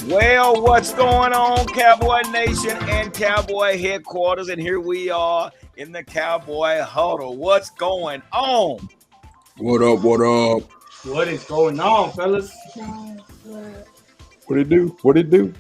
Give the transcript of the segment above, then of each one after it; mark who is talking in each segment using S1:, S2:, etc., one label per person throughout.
S1: Well, what's going on, Cowboy Nation and Cowboy headquarters? And here we are in the Cowboy huddle. What's going on?
S2: What up? What up?
S3: What is going on, fellas?
S2: What it do? What it do?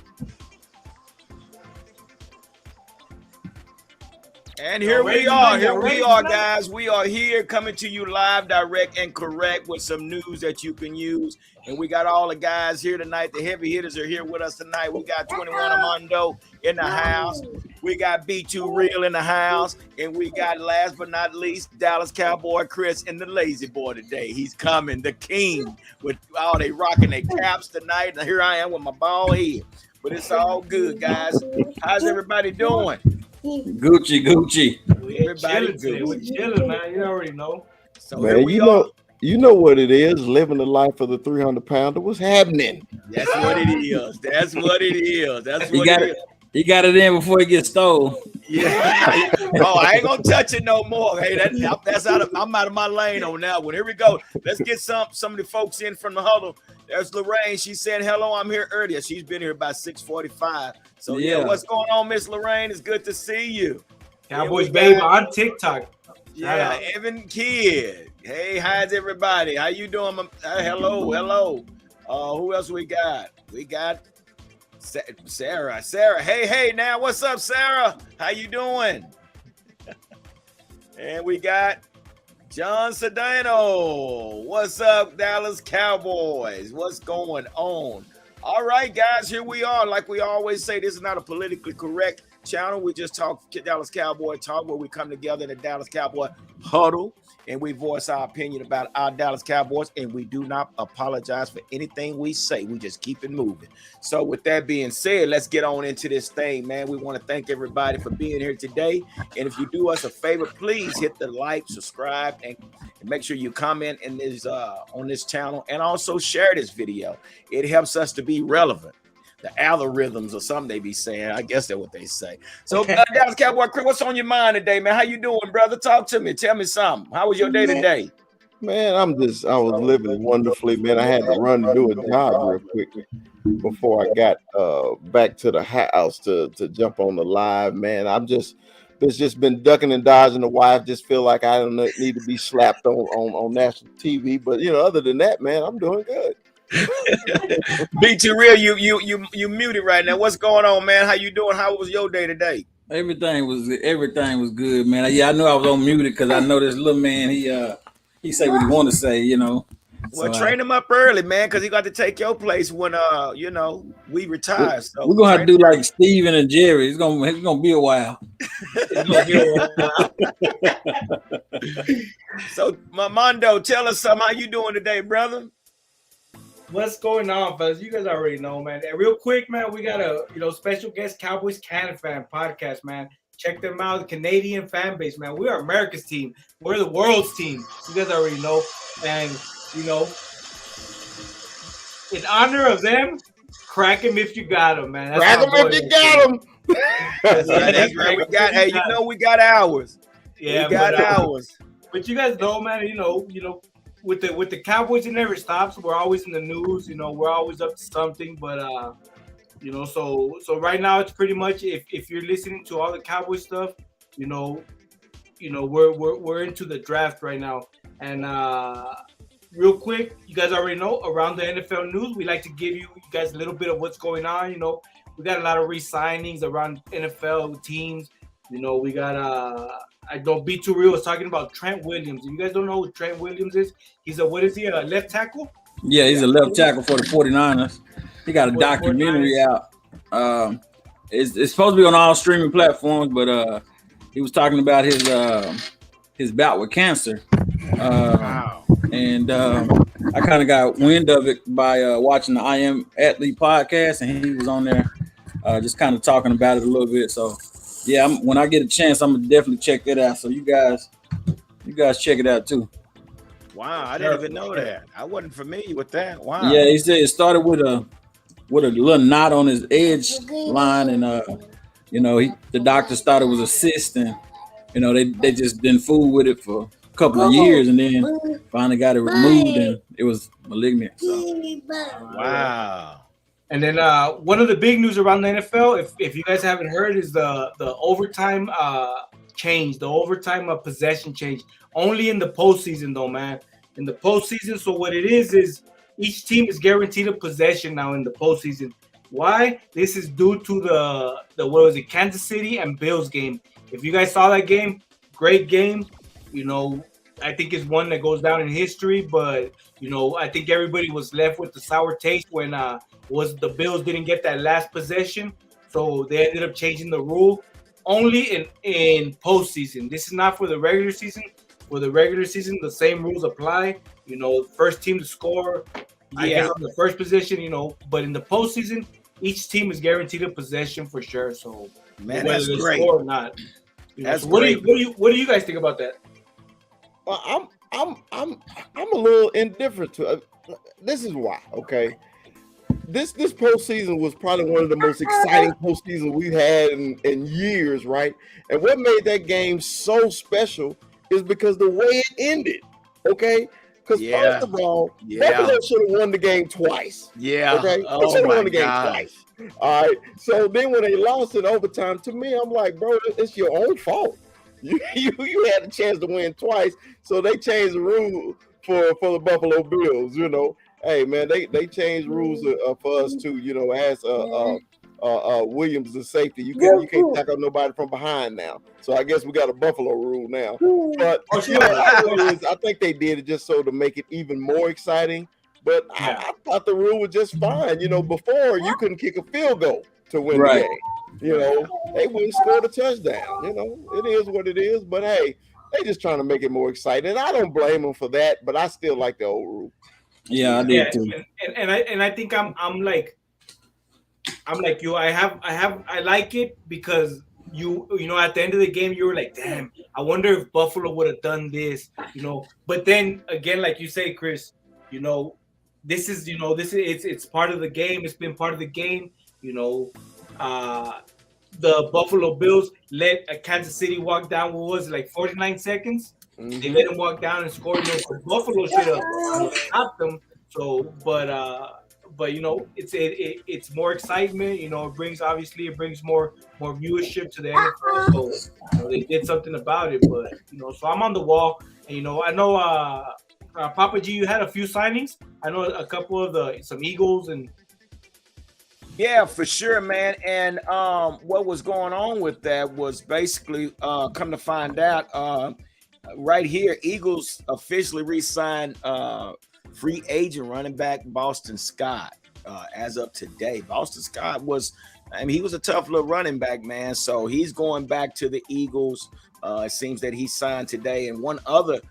S1: And here we are, guys. We are here coming to you live, direct, and correct with some news that you can use. And we got all the guys here tonight. The heavy hitters are here with us tonight. We got 21 Armando in the house. We got B2 Real in the house. And we got, last but not least, Dallas Cowboy Chris and the Lazy Boy today. He's coming, the king, with all they rocking their caps tonight. And here I am with my bald head. But it's all good, guys. How's everybody doing?
S2: Gucci.
S3: Everybody good. We're chilling, man. You already know.
S2: So man, you know what it is, living the life of the 300-pounder. What's happening?
S1: That's what it is. That's what it is. That's what it is.
S4: He got it in before it gets stole.
S1: Yeah. Oh, I ain't gonna touch it no more. Hey, that's I'm out of my lane on that one. Here we go. Let's get some of the folks in from the huddle. There's Lorraine. She said, "Hello, I'm here earlier." She's been here about 6:45. So yeah, what's going on, Miss Lorraine? It's good to see you.
S3: Cowboys baby on TikTok.
S1: Yeah, Evan Kidd. Hey, how's everybody? How you doing? Hello. Who else we got? We got Sarah. Hey, now what's up, Sarah? How you doing? And we got John Sedano. What's up, Dallas Cowboys? What's going on? All right, guys, here we are. Like we always say, this is not a politically correct channel. We just talk Dallas Cowboy talk, where we come together in the Dallas Cowboy huddle and we voice our opinion about our Dallas Cowboys, and we do not apologize for anything we say. We just keep it moving. So with that being said, let's get on into this thing, man. We want to thank everybody for being here today. And if you do us a favor, please hit the like, subscribe, and make sure you comment in this on this channel, and also share this video. It helps us to be relevant. The algorithms or something they be saying. I guess that's what they say. So, Dallas Cowboy Chris, what's on your mind today, man? How you doing, brother? Talk to me. Tell me something. How was your day today?
S2: Man, I was living wonderfully, man. I had to run to do a job real quick before I got back to the house to jump on the live, man. It's just been ducking and dodging. The wife just feel like I don't need to be slapped on national TV. But, other than that, man, I'm doing good.
S1: B2 Real, you muted right now. What's going on, man? How you doing? How was your day today?
S4: Everything was good, man. Yeah, I knew I was on muted because I know this little man. He say what he want to say,
S1: Well, so train him up early, man, because he got to take your place when we retire. So
S4: we're gonna have to do like Steven and Jerry. It's gonna be a while.
S1: So, Mondo, tell us something. How you doing today, brother?
S3: What's going on, fellas? You guys already know, man. And real quick, man, we got a special guest, Cowboys Canada fan podcast, man. Check them out, the Canadian fan base, man. We are America's team. We're the world's team. You guys already know. And in honor of them, crack them if you got them, man.
S2: Crack them if you got them.
S1: That's right. We got hours.
S3: Yeah,
S1: we got hours.
S3: But you guys know, man. With the Cowboys, it never stops. We're always in the news. We're always up to something. But so right now it's pretty much if you're listening to all the Cowboy stuff, we're into the draft right now. And real quick, you guys already know, around the NFL news, we like to give you guys a little bit of what's going on. we got a lot of re-signings around NFL teams. You know, we got I don't be too real. Was talking about Trent Williams. If you guys don't know who Trent Williams is, he's a left tackle?
S4: Yeah, he's a left tackle for the 49ers. He got a documentary out. It's supposed to be on all streaming platforms, but he was talking about his bout with cancer.
S1: Wow.
S4: And I kind of got wind of it by watching the I Am Athlete podcast, and he was on there just kind of talking about it a little bit. So yeah, when I get a chance, I'm gonna definitely check that out. So you guys check it out too.
S1: Wow, I didn't even know that. I wasn't familiar with that. Wow.
S4: Yeah, he said it started with a little knot on his edge line, and you know, the doctors thought it was a cyst, and you know, they just didn't fool with it for a couple of years, and then finally got it removed, and it was malignant. So.
S1: Wow.
S3: And then one of the big news around the NFL, if you guys haven't heard, is the overtime change, the overtime possession change. Only in the postseason, though, man. In the postseason, so what it is each team is guaranteed a possession now in the postseason. Why? This is due to the Kansas City and Bills game. If you guys saw that game, great game. You know, I think it's one that goes down in history, but you know, I think everybody was left with the sour taste when the Bills didn't get that last possession. So they ended up changing the rule only in postseason. This is not for the regular season. For the regular season, the same rules apply. You know, first team to score, I guess on the first position, you know, but in the postseason, each team is guaranteed a possession for sure. So
S1: man,
S3: whether
S1: that's
S3: they
S1: great.
S3: score or not.
S1: That's
S3: so what
S1: great.
S3: do you guys think about that?
S2: Well, I'm a little indifferent to it. This is why, okay? This postseason was probably one of the most exciting postseasons we've had in years, right? And what made that game so special is because the way it ended, okay? Because first of all, Buffalo should have won the game twice.
S1: Yeah.
S2: Okay.
S1: Oh
S2: should have
S1: my
S2: won the game
S1: God.
S2: twice. All right. So then when they lost in overtime, to me, I'm like, bro, it's your own fault. You had a chance to win twice. So they changed the rule for the Buffalo Bills, you know. Hey man, they changed rules for us too, you know, as Williams the safety. You can't tackle nobody from behind now. So I guess we got a Buffalo rule now. But you know, I think they did it just so to make it even more exciting. But I thought the rule was just fine. You know, before you couldn't kick a field goal to win the game. You know, they wouldn't score the touchdown. You know, it is what it is. But hey, they just trying to make it more exciting. And I don't blame them for that, but I still like the old rule.
S4: Yeah, I did too.
S3: And I think I'm like you. I like it because you know at the end of the game you were like, damn, I wonder if Buffalo would have done this, you know. But then again, like you say, Chris, you know, it's part of the game. It's been part of the game, you know. The Buffalo Bills let Kansas City walk down. What was it, like 49 seconds? Mm-hmm. They let him walk down and score. You know, Buffalo should have stopped them. So, but you know, it's more excitement. You know, it brings more viewership to the NFL. So you know, they did something about it. But you know, so I'm on the wall. And you know, I know Papa G, you had a few signings. I know a couple of some Eagles and.
S1: Yeah, for sure, man. And what was going on with that was basically come to find out right here, Eagles officially re-signed free agent running back Boston Scott as of today. Boston Scott he was a tough little running back, man. So he's going back to the Eagles. It seems that he signed today. And one other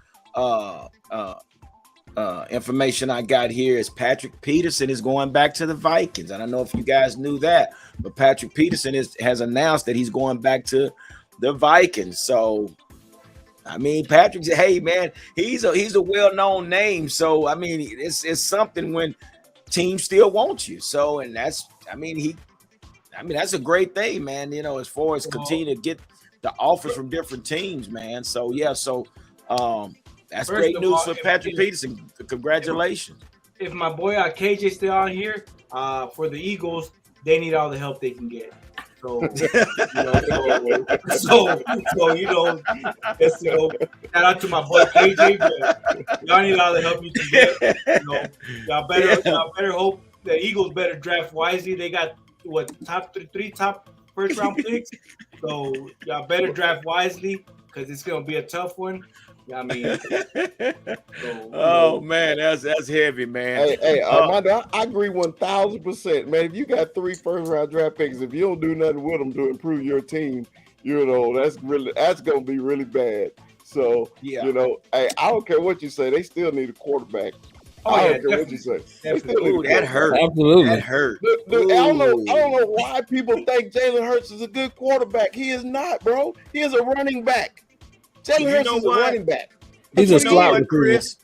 S1: information I got here is Patrick Peterson is going back to the Vikings. I don't know if you guys knew that, but Patrick Peterson has announced that he's going back to the Vikings. So, I mean, Patrick's, hey man, he's a well-known name. So, I mean, it's something when teams still want you. So, and that's a great thing, man. You know, as far as continue to get the offers from different teams, man. So yeah, that's
S3: First
S1: great
S3: of
S1: news
S3: all,
S1: for Patrick Peterson. Congratulations.
S3: If my boy KJ still on here, for the Eagles, they need all the help they can get. So, you know, shout out to my boy KJ. But y'all need all the help you can get. You know, y'all better hope the Eagles better draft wisely. They got three top first round picks. So y'all better draft wisely because it's gonna be a tough one. I mean,
S1: oh man, that's heavy, man.
S2: Hey, Armando, I agree 1,000%, man. If you got 3 first-round draft picks, if you don't do nothing with them to improve your team, that's gonna be really bad. So hey, I don't care what you say, they still need a quarterback. I don't care what you say.
S1: That hurt.
S4: Absolutely,
S1: that hurt.
S2: I don't know why people think Jalen Hurts is a good quarterback. He is not, bro. He is a running back. Jalen Hurts is a running back.
S4: He's a slot recruiter.
S1: Chris?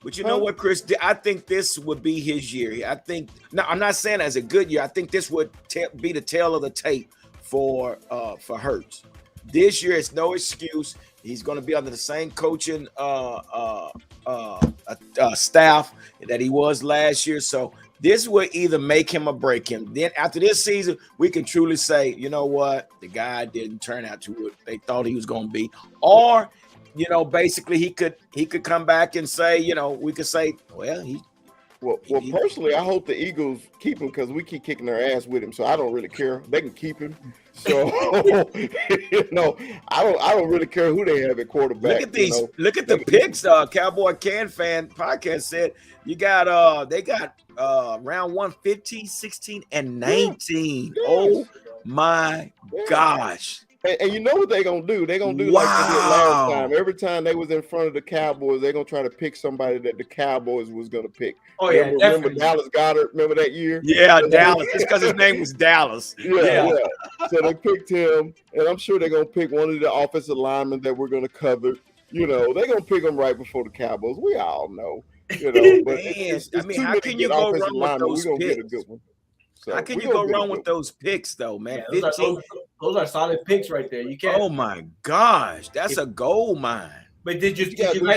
S1: But you know what, Chris? I think this would be his year. I think. No, I'm not saying as a good year. I think this would be the tail of the tape for Hurts. This year, it's no excuse. He's going to be under the same coaching staff that he was last year. So this will either make him or break him. Then after this season, we can truly say, you know what, the guy didn't turn out to what they thought he was going to be, or basically he could come back and say, we could say, well,
S2: personally, I hope the Eagles keep him because we keep kicking their ass with him. So I don't really care. They can keep him. So I don't really care who they have at quarterback.
S1: Look at these. Look at the picks. Cowboy Can Fan podcast said they got round 1, 15, 16, and 19. Yes. Oh my gosh.
S2: And you know what they're going to do? They're going to do like they did last time. Every time they was in front of the Cowboys, they're going to try to pick somebody that the Cowboys was going to pick.
S3: Oh,
S2: remember Dallas Goedert? Remember that year?
S1: Yeah, Dallas. It's because his name was Dallas.
S2: Yeah. So they picked him, and I'm sure they're going to pick one of the offensive linemen that we're going to cover. They're going to pick them right before the Cowboys. We all know. But it's
S1: how can you go wrong with those
S2: We're going to get a
S1: picks?
S2: good one. So
S1: how can you go wrong with those picks, though, man?
S3: Yeah, those are solid picks right there. You can't.
S1: Oh my gosh, that's a gold mine.
S3: But did you guys
S2: do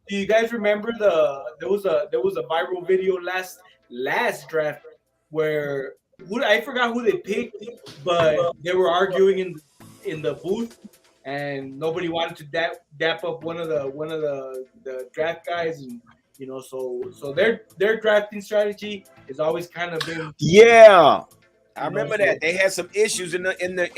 S3: you guys remember there was a viral video last draft where I forgot who they picked, but they were arguing in the booth, and nobody wanted to dap up one of the draft guys, and so their drafting strategy has always kind of been
S1: I remember that they had some issues in the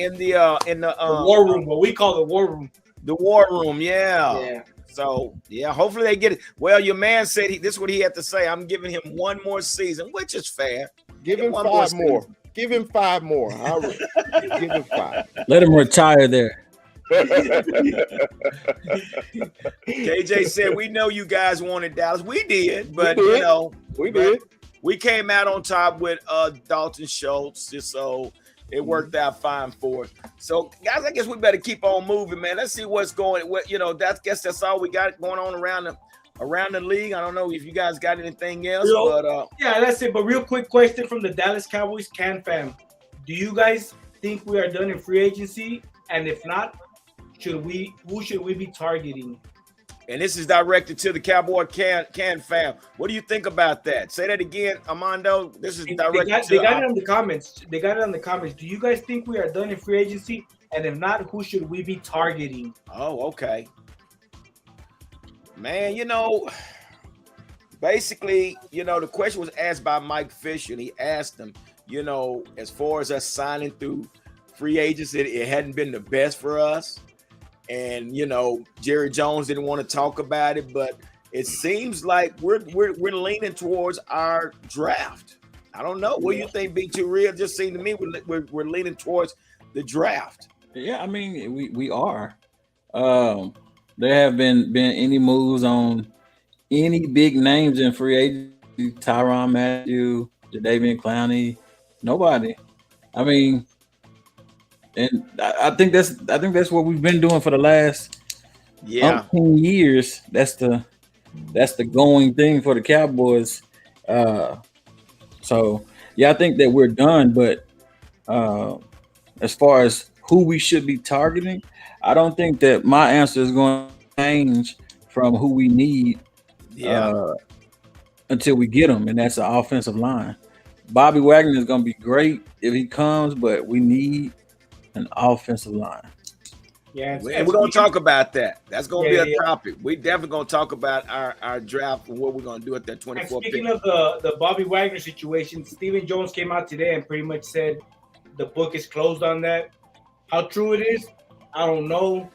S3: war room, what we call the war room.
S1: The war room, yeah. So hopefully they get it. Well, your man said this is what he had to say. I'm giving him one more season, which is fair.
S2: Give him 5 more. Give him 5 more. Give him 5.
S4: Let him retire there.
S1: KJ said, we know you guys wanted Dallas. We did, but
S2: we did.
S1: We came out on top with Dalton Schultz, so it worked out fine for us. So, guys, I guess we better keep on moving, man. Let's see what's going. That's all we got going on around the league. I don't know if you guys got anything else, but
S3: that's it. But real quick question from the Dallas Cowboys Can Fam: do you guys think we are done in free agency? And if not, who should we be targeting?
S1: And this is directed to the Cowboy Can Fam. What do you think about that? Say that again, Armando. This is directed
S3: They got it on the comments. Do you guys think we are done in free agency? And if not, who should we be targeting?
S1: Oh, okay. Man, basically, the question was asked by Mike Fisher, and he asked him, as far as us signing through free agents, it hadn't been the best for us. And Jerry Jones didn't want to talk about it, but it seems like we're leaning towards our draft. I don't know. What do you think, B2 Real? Just seemed to me we're leaning towards the draft.
S4: Yeah, I mean we are. There have been any moves on any big names in free agency? Tyrann Mathieu, Jadeveon Clowney, nobody. I mean. And I think that's what we've been doing for the last 10 years. That's the going thing for the Cowboys. So I think that we're done. But as far as who we should be targeting, I don't think that my answer is going to change from who we need until we get them, and that's the offensive line. Bobby Wagner is going to be great if he comes, but we need an offensive line.
S3: Yeah,
S1: We're going to talk about that. That's going to be a topic. We definitely going to talk about our draft and what we're going to do at that 24th pick.
S3: Speaking of the Bobby Wagner situation, Stephen Jones came out today and pretty much said the book is closed on that. How true it is, I don't know,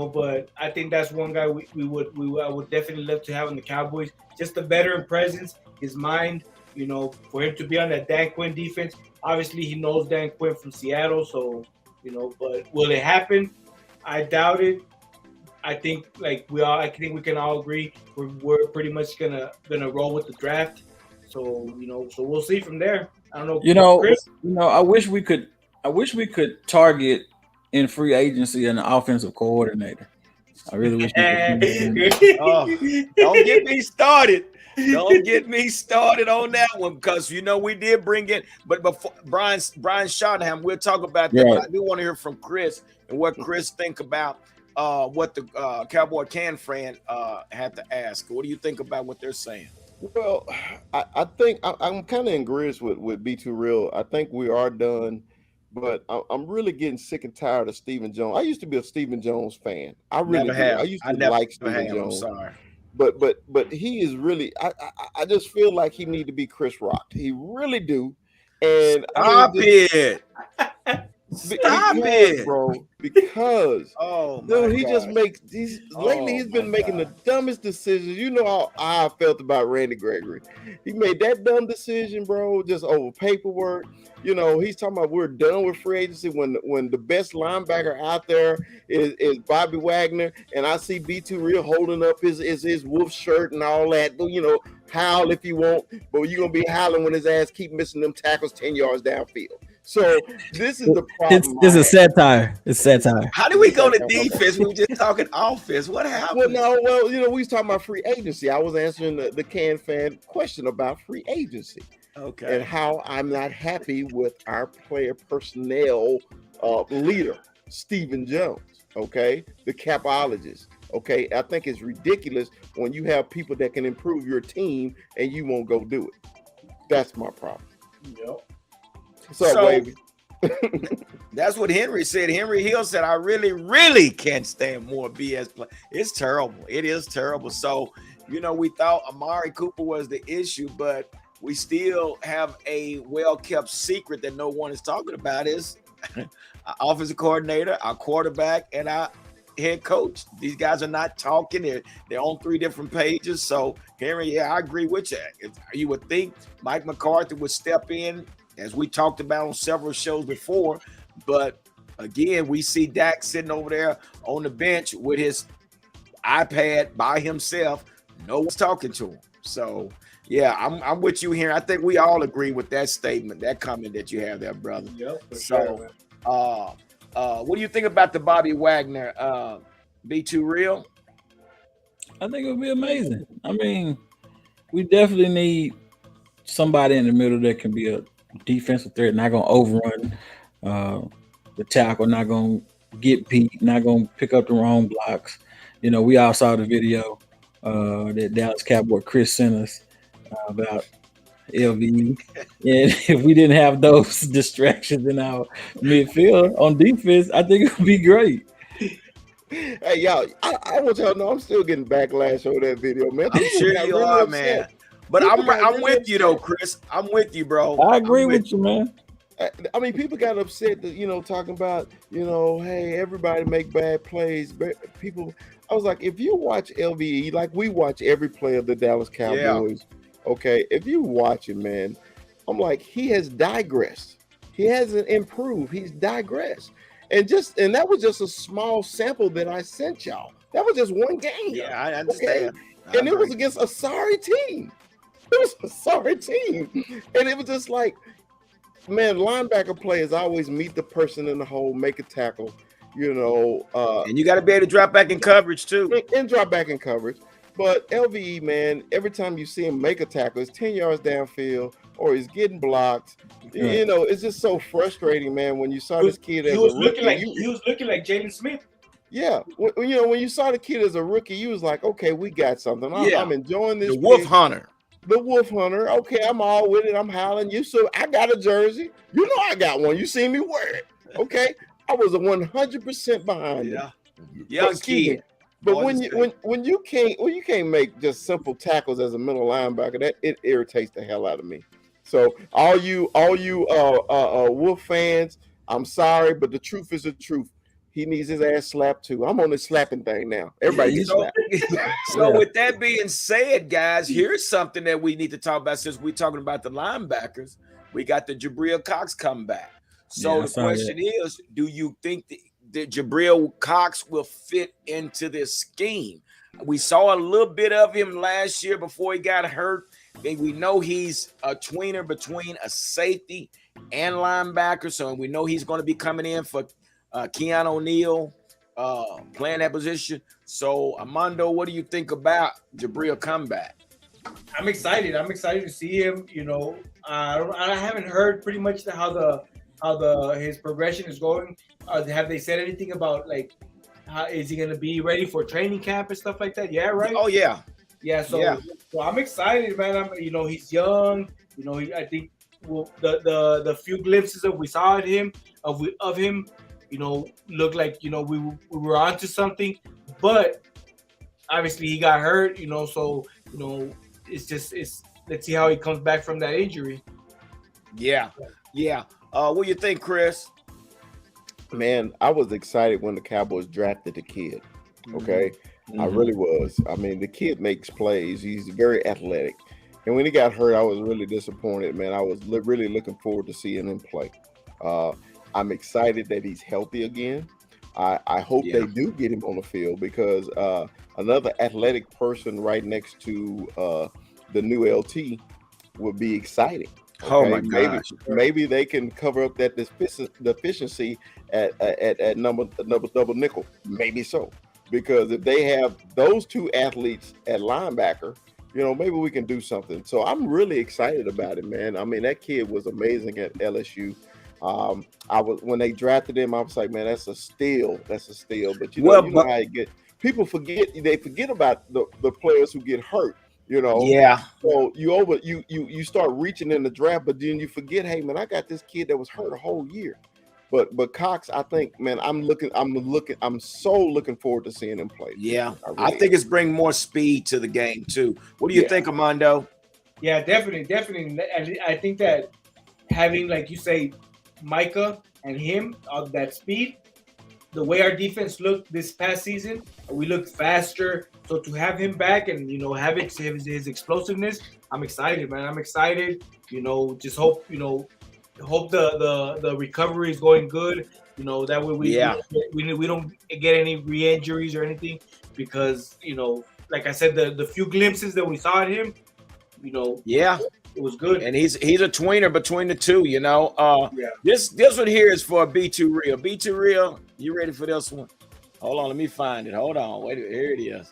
S3: but I think that's one guy I would definitely love to have on the Cowboys. Just the veteran presence, his mind, for him to be on that Dan Quinn defense. Obviously, he knows Dan Quinn from Seattle, so but will it happen? I doubt it. I think I think we can all agree we're pretty much gonna roll with the draft. So so we'll see from there. I don't know. Chris?
S4: I wish we could target in free agency an offensive coordinator. I really wish we could.
S1: Don't get me started. Don't get me started on that one, because we did bring in, but before Brian Schottenham, we'll talk about that.
S4: Right.
S1: But I do want to hear from Chris and what Chris think about what the Cowboy Can fan had to ask. What do you think about what they're saying?
S2: Well, I think I'm kind of in agreement with B2 Real. I think we are done, but I'm really getting sick and tired of Stephen Jones. I used to be a Stephen Jones fan. I really did. I used to like Stephen Jones.
S1: I'm sorry.
S2: But he is really. I just feel like he need to be Chris Rock. He really do. And
S1: Stop it. Stop it,
S2: bro. Because he
S1: gosh.
S2: just makes these. Lately, he's been making the dumbest decisions. You know how I felt about Randy Gregory. He made that dumb decision, bro, just over paperwork. He's talking about we're done with free agency when the best linebacker out there is Bobby Wagner, and I see B2 Real holding up his wolf shirt and all that. But howl if you want, but you're gonna be howling when his ass keep missing them tackles 10 yards downfield. So this is the problem.
S5: It's a satire. It's satire.
S1: How do we go to defense? We were just talking offense. What happened?
S2: We was talking about free agency. I was answering the Can fan question about free agency.
S1: Okay.
S2: And how I'm not happy with our player personnel leader, Stephen Jones. Okay, the capologist. Okay, I think it's ridiculous when you have people that can improve your team and you won't go do it. That's my problem.
S3: Yep.
S2: So baby.
S1: That's what Henry said. Henry Hill said, I really, really can't stand more BS play. It's terrible. It is terrible. So, we thought Amari Cooper was the issue, but we still have a well-kept secret that no one is talking about is our offensive coordinator, our quarterback, and our head coach. These guys are not talking. They're on 3 different pages. So, Henry, I agree with you. You would think Mike McCarthy would step in, as we talked about on several shows before. But, again, we see Dak sitting over there on the bench with his iPad by himself. No one's talking to him. So, yeah, I'm with you here. I think we all agree with that statement, that comment that you have there, brother.
S3: Yep,
S1: so, what do you think about the Bobby Wagner B2 Real?
S4: I think it would be amazing. I mean, we definitely need somebody in the middle that can be a defensive threat, not going to overrun the tackle, not going to get beat, not going to pick up the wrong blocks. We all saw the video that Dallas Cowboy Chris sent us about LVE. And if we didn't have those distractions in our midfield on defense, I think it would be great.
S2: Hey, y'all, I want y'all to know I'm still getting backlash over that video, man.
S1: I'm sure you
S2: really
S1: are,
S2: upset.
S1: man. But I'm with you, though, Chris. I'm with you, bro.
S4: I agree with you, man.
S2: I mean, people got upset that, talking about, hey, everybody make bad plays. But people, I was like, if you watch LVE, like we watch every play of the Dallas Cowboys, okay, if you watch it, man, I'm like, he has digressed. He hasn't improved. He's digressed. And that was just a small sample that I sent y'all. That was just one game.
S1: Yeah, I understand.
S2: Okay? And it was against a sorry team. It was a sorry team. And it was just like, man, linebacker players always meet the person in the hole, make a tackle,
S1: and you got to be able to drop back in coverage, too.
S2: And drop back in coverage. But LVE, man, every time you see him make a tackle, it's 10 yards downfield or he's getting blocked. Yeah. It's just so frustrating, man, when you saw this kid as a rookie.
S3: He was looking like Jalen Smith.
S2: Yeah. When you saw the kid as a rookie, you was like, okay, we got something. I'm enjoying this.
S1: The Wolf Hunter.
S2: The Wolf Hunter. Okay, I'm all with it. I'm howling. I got a jersey. I got one. You see me wear it. Okay. I was 100% behind him.
S1: Young
S2: Excuse me.
S1: kid.
S2: But
S1: Boy,
S2: when
S1: this
S2: you can't make just simple tackles as a middle linebacker, that it irritates the hell out of me. So all you Wolf fans, I'm sorry, but the truth is the truth. He needs his ass slapped too. I'm on this slapping thing now. Everybody gets slapped.
S1: So with that being said, guys, here's something that we need to talk about since we're talking about the linebackers. We got the Jabrill Cox comeback. So the question is, do you think that Jabrill Cox will fit into this scheme? We saw a little bit of him last year before he got hurt. And we know he's a tweener between a safety and linebacker. So we know he's going to be coming in for Keon O'Neal playing that position. So Armando, what do you think about Jabrill comeback?
S3: I'm excited. I'm excited to see him. You know, I haven't heard pretty much how his progression is going. Have they said anything about like how is he going to be ready for training camp and stuff like that? Yeah, right.
S1: Oh yeah.
S3: So I'm excited, man. He's young. I think the few glimpses that we saw of him, looked like we were onto something. But obviously he got hurt. So let's see how he comes back from that injury.
S1: Yeah. What do you think, Chris?
S2: Man, I was excited when the Cowboys drafted the kid. Okay. I really was. I mean, the kid makes plays. He's very athletic. And when he got hurt, I was really disappointed, man. I was really looking forward to seeing him play. I'm excited that he's healthy again. I hope they do get him on the field because another athletic person right next to the new LT would be exciting. Okay?
S1: Oh my gosh.
S2: Maybe they can cover up that deficiency at number double nickel. Maybe so. Because if they have those two athletes at linebacker, maybe we can do something. So I'm really excited about it, man. I mean, that kid was amazing at LSU. When they drafted him, I was like, man, that's a steal. That's a steal. But you know how you get people they forget about the players who get hurt.
S1: Yeah.
S2: So you start reaching in the draft, but then you forget, hey man, I got this kid that was hurt a whole year. But Cox, I think, man, I'm so looking forward to seeing him play.
S1: Yeah, I think it's bringing more speed to the game too. What do you think, Armando?
S3: Yeah, definitely. I think that having, like you say, Micah and him of that speed, the way our defense looked this past season, we looked faster. So to have him back and have his explosiveness, I'm excited, man. I'm excited. Just hope the recovery is going good. That way we don't get any re-injuries or anything because like I said, the few glimpses that we saw at him, it was good.
S1: And he's a tweener between the two. This one here is for B2 Real. B2 Real, you ready for this one? Hold on, let me find it. Hold on, wait, here it is.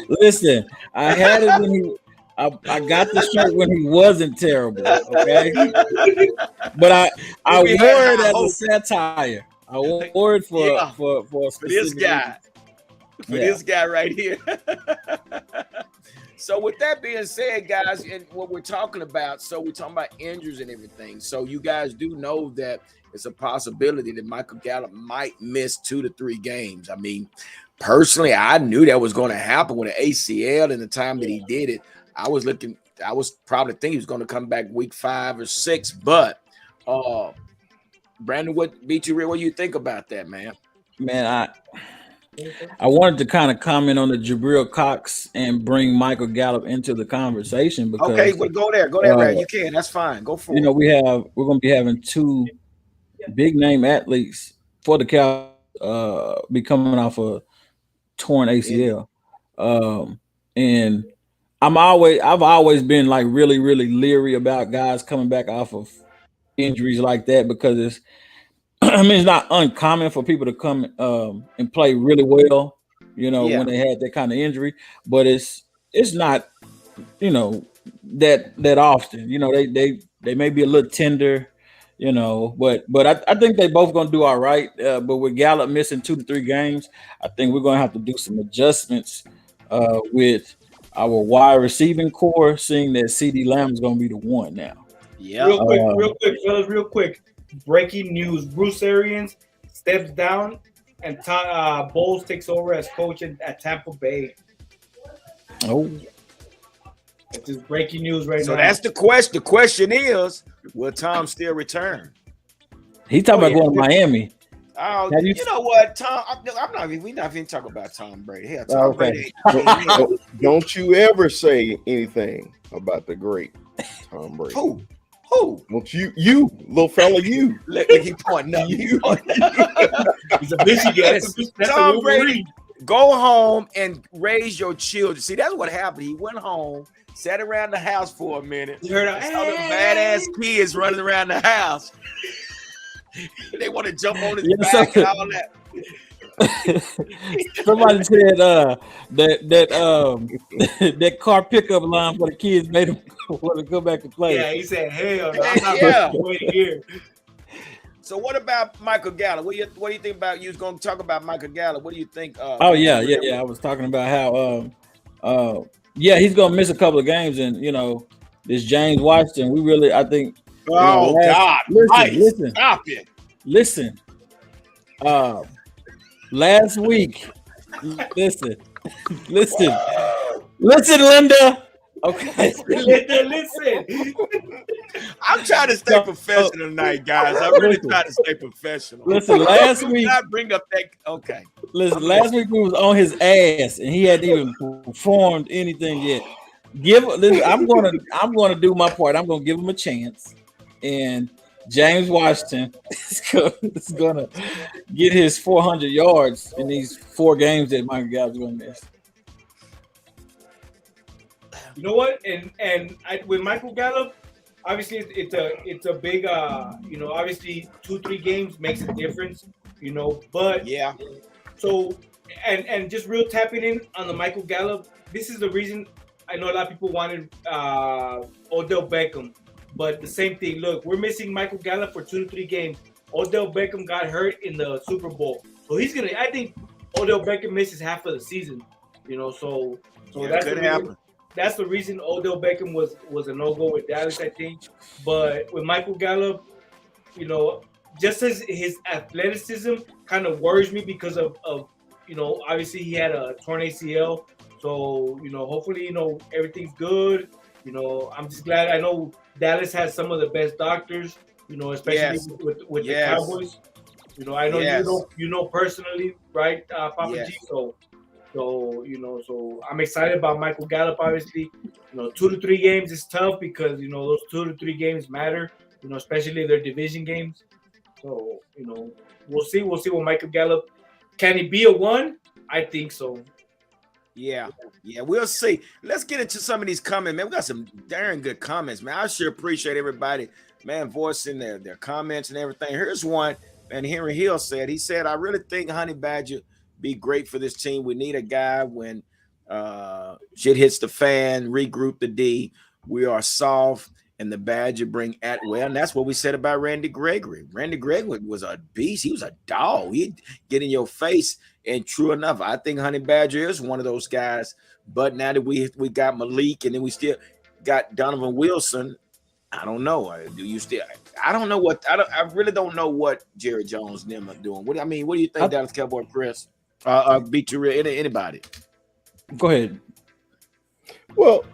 S4: Listen, I had it when I got the shirt when he wasn't terrible, okay? But I wore it as a satire. I wore it for
S1: this guy. This guy right here. So with that being said, guys, and what we're talking about, we're talking about injuries and everything. So you guys do know that it's a possibility that Michael Gallup might miss 2 to 3 games. I mean, personally, I knew that was going to happen with an ACL and the time that he did it. I was probably thinking he was going to come back week 5 or 6. But Brandon, what do you think about that, man?
S4: Man, I wanted to kind of comment on the Jabrill Cox and bring Michael Gallup into the conversation because
S1: well, go there, Brad. You can. That's fine. Go for it.
S4: We're going to be having 2 big name athletes for the Cowboys be coming off a torn ACL. And I've always been like really, really leery about guys coming back off of injuries like that because it's not uncommon for people to come and play really well, when they had that kind of injury, but it's not, that often. They may be a little tender, but I think they both gonna do all right. But with Gallup missing 2 to 3 games, I think we're gonna have to do some adjustments with our wide receiving core, seeing that CD Lamb is going to be the one now.
S1: Yeah.
S3: Real quick, fellas, real quick. Breaking news: Bruce Arians steps down, and Bowles takes over as coach at Tampa Bay.
S4: Oh,
S3: it's just breaking news right now.
S1: So that's the question. The question is, will Tom still return?
S4: He's talking about going to Miami.
S1: Oh, you know what, Tom? We're not even talking about Tom Brady. Hell, Tom Brady.
S2: Don't you ever say anything about the great Tom Brady.
S1: Who?
S2: Don't you, little fella, you.
S1: Look, he pointing up. He's
S3: a Michigan.
S1: Tom Brady, go home and raise your children. See, that's what happened. He went home, sat around the house for a minute.
S3: You heard
S1: saw them badass kids running around the house. They want to jump on his back and all that.
S4: Somebody said that car pickup line for the kids made him want to go back and play.
S3: Yeah, he said, "Hell, no, I'm not going here."
S1: So, what about Michael Gallup? What do you think about? You was going to talk about Michael Gallup. What do you think?
S4: I was talking about how, he's going to miss a couple of games, and this James Washington. I think.
S1: God!
S4: Listen,
S1: stop it!
S4: Listen. Last week, listen, Linda. Okay,
S3: listen.
S1: I'm trying to stay professional tonight, guys. I'm really trying to stay professional.
S4: Listen, last week,
S1: not bring up that. Okay.
S4: Listen, last week we was on his ass, and he hadn't even performed anything yet. I'm gonna do my part. I'm gonna give him a chance, and James Washington is gonna get his 400 yards in these 4 games that Michael Gallup's gonna miss.
S3: You know what? With Michael Gallup, obviously it's a big obviously 2-3 games makes a difference. But
S1: yeah.
S3: So and just real tapping in on the Michael Gallup. This is the reason I know a lot of people wanted Odell Beckham. But the same thing, look, we're missing Michael Gallup for 2 to 3 games. Odell Beckham got hurt in the Super Bowl. So I think Odell Beckham misses half of the season. So that's
S1: could happen.
S3: That's the reason Odell Beckham was a no-go with Dallas, I think. But with Michael Gallup, just as his athleticism kind of worries me because of obviously he had a torn ACL. So, hopefully, everything's good. I'm just glad. I know Dallas has some of the best doctors, especially with the Cowboys. I know you know personally, right, Papa G? So I'm excited about Michael Gallup, obviously. 2 to 3 games is tough because, those 2 to 3 games matter, especially their division games. So, we'll see what Michael Gallup. Can he be a 1? I think so.
S1: Yeah, we'll see. Let's get into some of these comments, man. We got some darn good comments, man. I sure appreciate everybody, man, voicing their comments and everything. Here's one, and Henry Hill said, I really think Honey Badger be great for this team. We need a guy when shit hits the fan, regroup the D. We are soft, and the Badger bring Atwell. And that's what we said about Randy Gregory. Randy Gregory was a beast. He was a dog. He'd get in your face. And true enough, I think Honey Badger is one of those guys. But now that we got Malik, and then we still got Donovan Wilson, I don't know. Do you still? I don't know what. I really don't know what Jerry Jones and them are doing. What do you think, Dallas Cowboy Press? Beat you anybody?
S4: Go ahead.
S2: Well,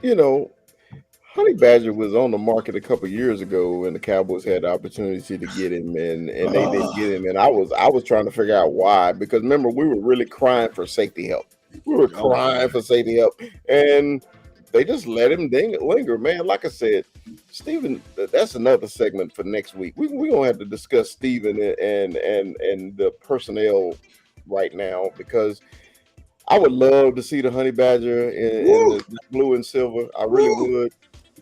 S2: Honey Badger was on the market a couple of years ago, and the Cowboys had the opportunity to get him, and they didn't get him. And I was trying to figure out why, because remember, we were really crying for safety help. And they just let him linger, man. Like I said, Steven, that's another segment for next week. We're gonna have to discuss Steven and the personnel right now, because I would love to see the Honey Badger in the blue and silver. I really would.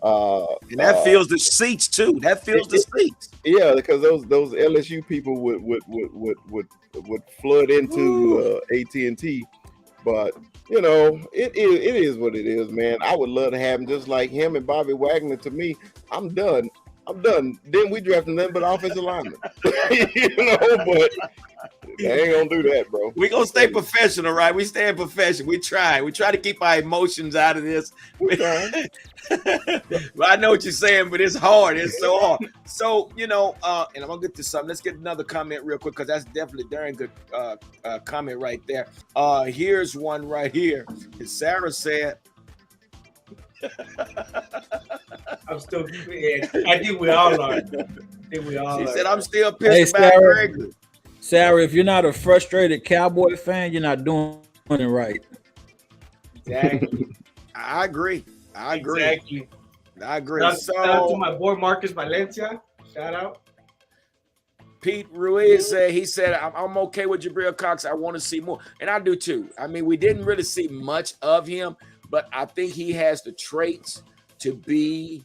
S1: And that fills the seats too. That fills the seats.
S2: Yeah, because those LSU people would flood into AT&T. But it is what it is, man. I would love to have him, just like him and Bobby Wagner. To me, I'm done I'm done. Then we drafted nothing but offensive linemen. But they ain't gonna do that, bro.
S1: We gonna stay professional, right? We stay professional. We try to keep our emotions out of this. Well, I know what you're saying, but it's hard. It's so hard. So, and I'm gonna get to something. Let's get another comment real quick, because that's definitely a very good comment right there. Here's one right here. Sarah said,
S3: I'm still. I think we all are.
S1: She said, I'm still pissed about Gregory.
S4: Sarah, if you're not a frustrated Cowboy fan, you're not doing it right.
S3: Exactly.
S1: I agree.
S3: Exactly.
S1: I agree.
S3: Shout out to my boy Marcus Valencia. Shout out.
S1: Pete Ruiz said, I'm okay with Jabrill Cox. I want to see more. And I do too. I mean, we didn't really see much of him, but I think he has the traits to be,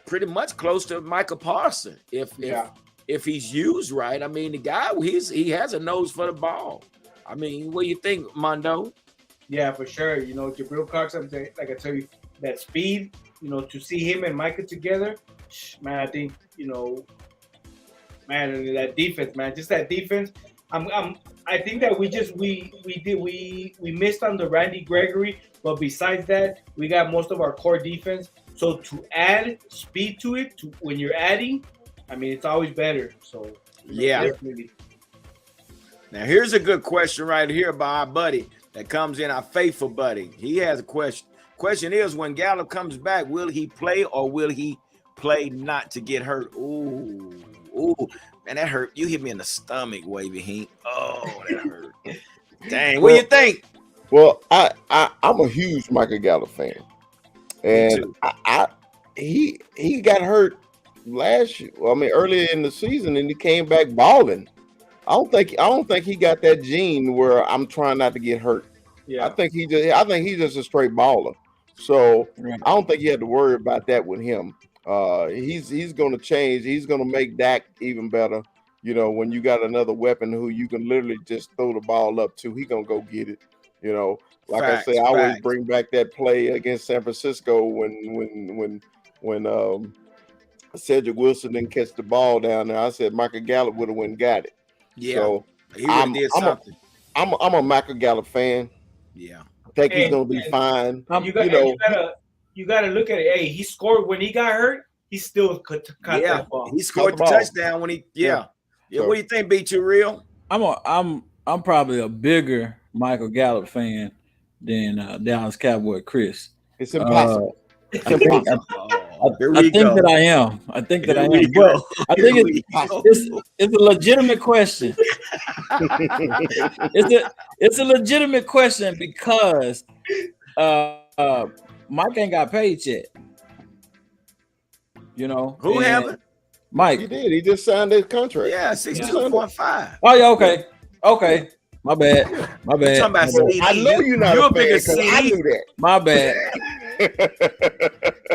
S1: pretty much close to Micah Parsons. If he's used right. I mean, the guy, he has a nose for the ball. I mean, what do you think, Mondo?
S3: Yeah, for sure. Jabrill Cox, like I tell you, that speed, to see him and Micah together, man, I think, man, and that defense, man, just that defense. I think that we missed on the Randy Gregory, but besides that, we got most of our core defense. So to add speed to it, when you're adding, I mean, it's always better. So
S1: yeah.
S3: Definitely.
S1: Now here's a good question right here by our buddy that comes in, our faithful buddy. He has a question. Question is, when Gallup comes back, will he play or will he play not to get hurt? Ooh, man, that hurt. You hit me in the stomach, Wavy Hink. Oh, that hurt. Dang, what do you think?
S2: Well, I'm a huge Michael Gallup fan, and he got hurt last year. Well, I mean, earlier in the season, and he came back balling. I don't think he got that gene where I'm trying not to get hurt. Yeah, I think he's just a straight baller. So I don't think you had to worry about that with him. He's going to change. He's going to make Dak even better. When you got another weapon who you can literally just throw the ball up to, he gonna go get it. I say, I always bring back that play against San Francisco when Cedric Wilson didn't catch the ball down there. I said Michael Gallup would have went and got it.
S1: Yeah,
S2: so
S1: he really did something.
S2: I'm a Michael Gallup fan.
S1: Yeah,
S2: I think he's gonna be fine.
S3: You gotta look at it. Hey, he scored when he got hurt. He still caught that ball.
S1: He scored the touchdown when he. Yeah. So, what do you think, B2 Real?
S4: I'm probably a bigger Michael Gallup fan than Dallas Cowboy Chris.
S2: It's impossible.
S4: I think that I am. I think that I am. But I think it's a legitimate question. It's a legitimate question because Mike ain't got paid yet.
S1: Who haven't?
S4: Mike.
S2: He did. He just signed his contract.
S1: Yeah, 62.5.
S4: Oh yeah, okay. My bad.
S2: I know you're not a fan because I knew that.
S4: My bad.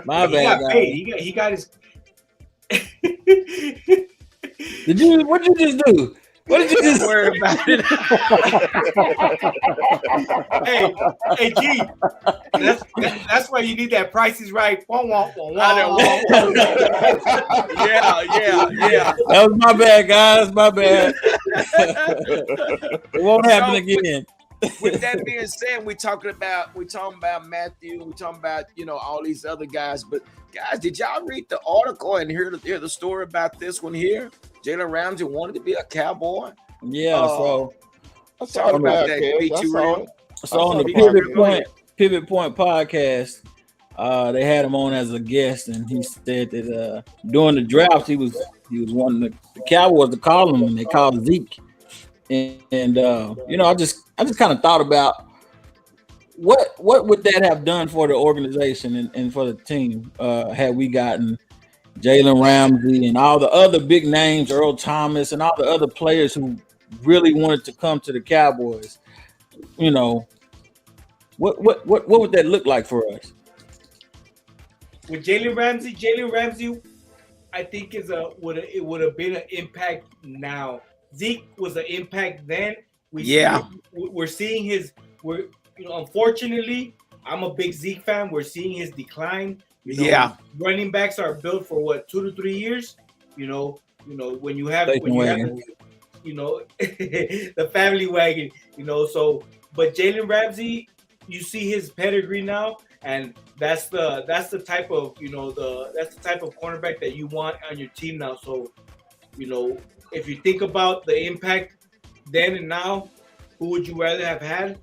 S4: My bad.
S3: He got his.
S4: What did you just do? What did you just
S1: worry about it?
S3: hey, G. That's why you need that Price is Right.
S1: Yeah.
S4: That was my bad, guys. My bad. It won't happen again.
S1: With that being said, we're talking about Matthew. We're talking about all these other guys. But guys, did y'all read the article and hear the story about this one here? Jalen Ramsey wanted to be a Cowboy.
S4: Yeah, so
S1: I saw about that.
S4: So on the Pivot Point podcast, they had him on as a guest, and he said that during the draft he was wanting the Cowboys to call him, and they called Zeke. And I just kind of thought about what would that have done for the organization and for the team had we gotten Jalen Ramsey and all the other big names, Earl Thomas, and all the other players who really wanted to come to the Cowboys. What would that look like for us?
S3: With Jalen Ramsey, I think it would have been an impact now. Zeke was an impact then. We're seeing unfortunately, I'm a big Zeke fan. We're seeing his decline. Running backs are built for what, 2 to 3 years. When you have the family wagon. So but Jalen Ramsey, you see his pedigree now, and that's the type of that's the type of cornerback that you want on your team now. So if you think about the impact then and now, who would you rather have had?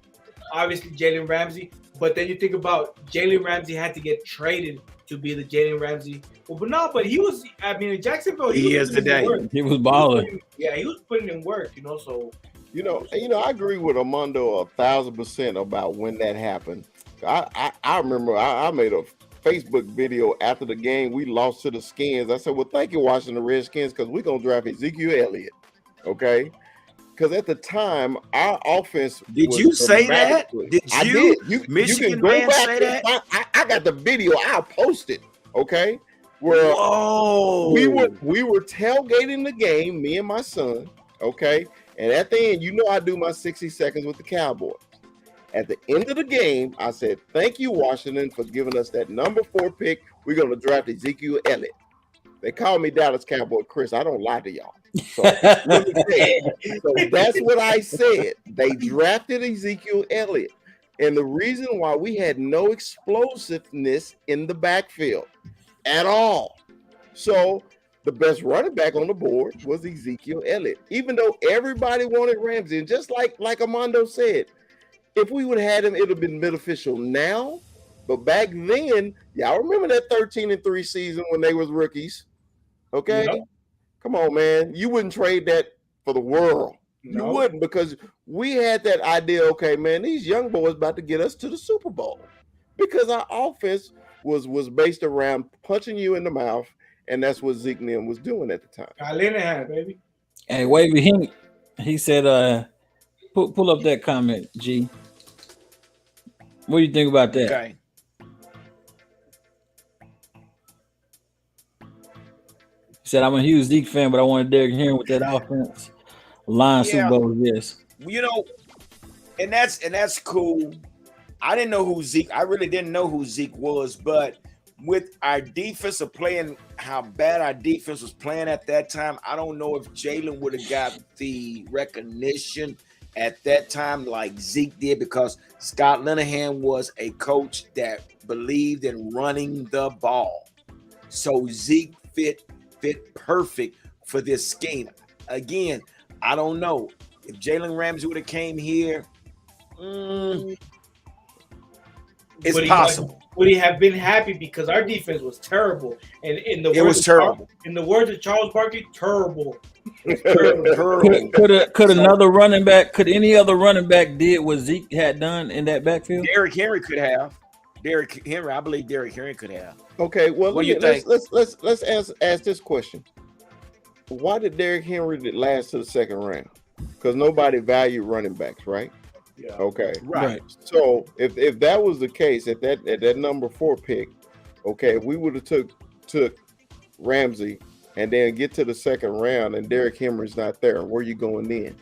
S3: Obviously Jalen Ramsey, but then you think about Jalen Ramsey had to get traded to be the Jalen Ramsey. But he was. I mean, in Jacksonville,
S1: he is today.
S5: He was balling.
S3: He was putting in work. So.
S2: I agree with Armando 1,000% about when that happened. I remember I made a Facebook video after the game. We lost to the Skins. I said, well, thank you, Washington Redskins, because we're going to draft Ezekiel Elliott. Okay? Because at the time, our offense.
S1: Did you say that? Did you? Michigan fans say that?
S2: I got the video. I'll post it. Okay? Where we were tailgating the game, me and my son. Okay? And at the end, I do my 60 seconds with the Cowboy. At the end of the game, I said, thank you, Washington, for giving us that number 4 pick. We're going to draft Ezekiel Elliott. They call me Dallas Cowboy Chris. I don't lie to y'all. So, let me tell you. So that's what I said. They drafted Ezekiel Elliott. And the reason why we had no explosiveness in the backfield at all. So the best running back on the board was Ezekiel Elliott, even though everybody wanted Ramsey. And just like Armando said, if we would have had him, it would have been beneficial now. But back then, y'all remember that 13-3 season when they was rookies? Okay? Yep. Come on, man. You wouldn't trade that for the world. No. You wouldn't, because we had that idea, okay, man, these young boys about to get us to the Super Bowl. Because our offense was based around punching you in the mouth. And that's what Zeke Nim was doing at the time.
S3: Linehan, baby.
S5: Hey, Wavy, he said, pull up that comment, G. What do you think about that?
S1: Okay.
S5: He said, I'm a huge Zeke fan, but I wanted Derrick Henry with that offense. Line Super Bowl, yes.
S1: And that's cool. I didn't know who Zeke. I really didn't know who Zeke was, but with our defense of playing, how bad our defense was playing at that time, I don't know if Jalen would have got the recognition at that time like Zeke did, because Scott Linehan was a coach that believed in running the ball. So Zeke fit perfect for this scheme. Again, I don't know if Jalen Ramsey would have came here. It's possible.
S3: Would he have been happy, because our defense was terrible? And it
S1: was terrible.
S3: In the words of Charles Barkley, terrible.
S5: Could another running back? Could any other running back did what Zeke had done in that backfield?
S1: Derrick Henry could have. I believe Derrick Henry could have.
S2: Okay, well,
S1: what do you think?
S2: Let's ask this question. Why did Derrick Henry last to the second round? Because nobody valued running backs, right?
S3: Yeah.
S2: Okay.
S1: Right.
S2: So if that was the case at that number 4 pick, okay, if we would have took Ramsey and then get to the second round and Derrick Henry's not there, where you going then?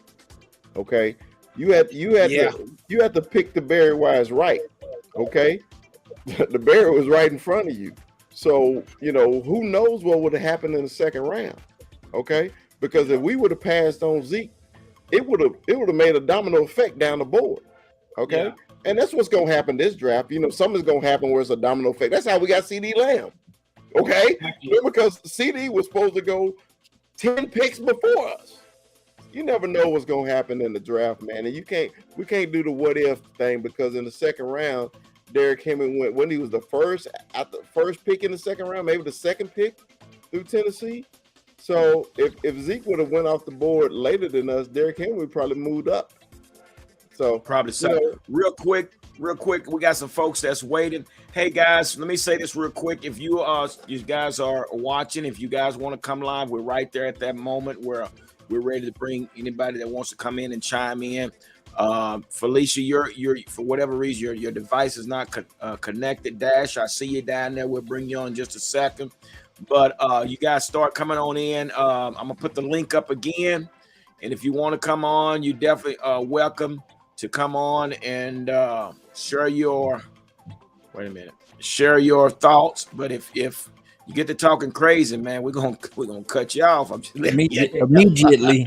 S2: Okay. You had to pick the Barry Wise right. Okay. The Barry was right in front of you. So, who knows what would have happened in the second round. Okay. Because if we would have passed on Zeke, it would have made a domino effect down the board. Okay. Yeah. And that's what's gonna happen this draft. Something's gonna happen where it's a domino effect. That's how we got CD Lamb. Okay. Because CD was supposed to go 10 picks before us. You never know what's gonna happen in the draft, man. And we can't do the what if thing, because in the second round, Derrick Henry went when he was the first pick in the second round, maybe the second pick through Tennessee. So if Zeke would have went off the board later than us, Derrick Henry probably moved up. So
S1: probably so. Real quick, we got some folks that's waiting. Hey guys, let me say this real quick. If you guys are watching, if you guys want to come live, we're right there at that moment where we're ready to bring anybody that wants to come in and chime in. Felicia, you're for whatever reason your device is not connected. Dash, I see you down there. We'll bring you on in just a second. But you guys start coming on in. I'm gonna put the link up again, and if you want to come on, you definitely welcome to come on and share your. Wait a minute. share your thoughts. But if you get to talking crazy, man, we're gonna cut you off. I'm just
S5: Immediately.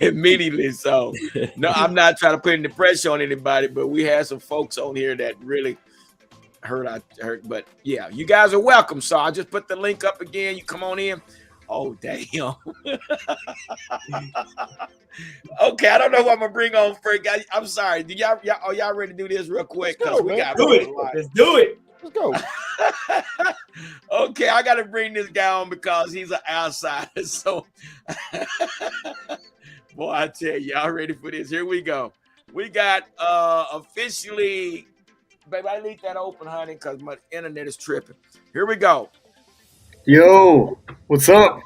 S1: immediately. So no, I'm not trying to put any pressure on anybody, but we had some folks on here that really hurt. But yeah, you guys are welcome. So I just put the link up again. You come on in. Oh damn. Okay, I don't know who I'm gonna bring on first. I'm sorry. Do y'all ready to do this real quick?
S2: Let's go,
S1: we
S2: man.
S1: got
S3: Do it. Let's do it.
S2: Let's go.
S1: Okay, I got to bring this guy on because he's an outsider. So, boy, I tell you, y'all ready for this? Here we go. We got officially, baby, I leave that open, honey, because my internet is tripping. Here we go.
S6: Yo, what's up?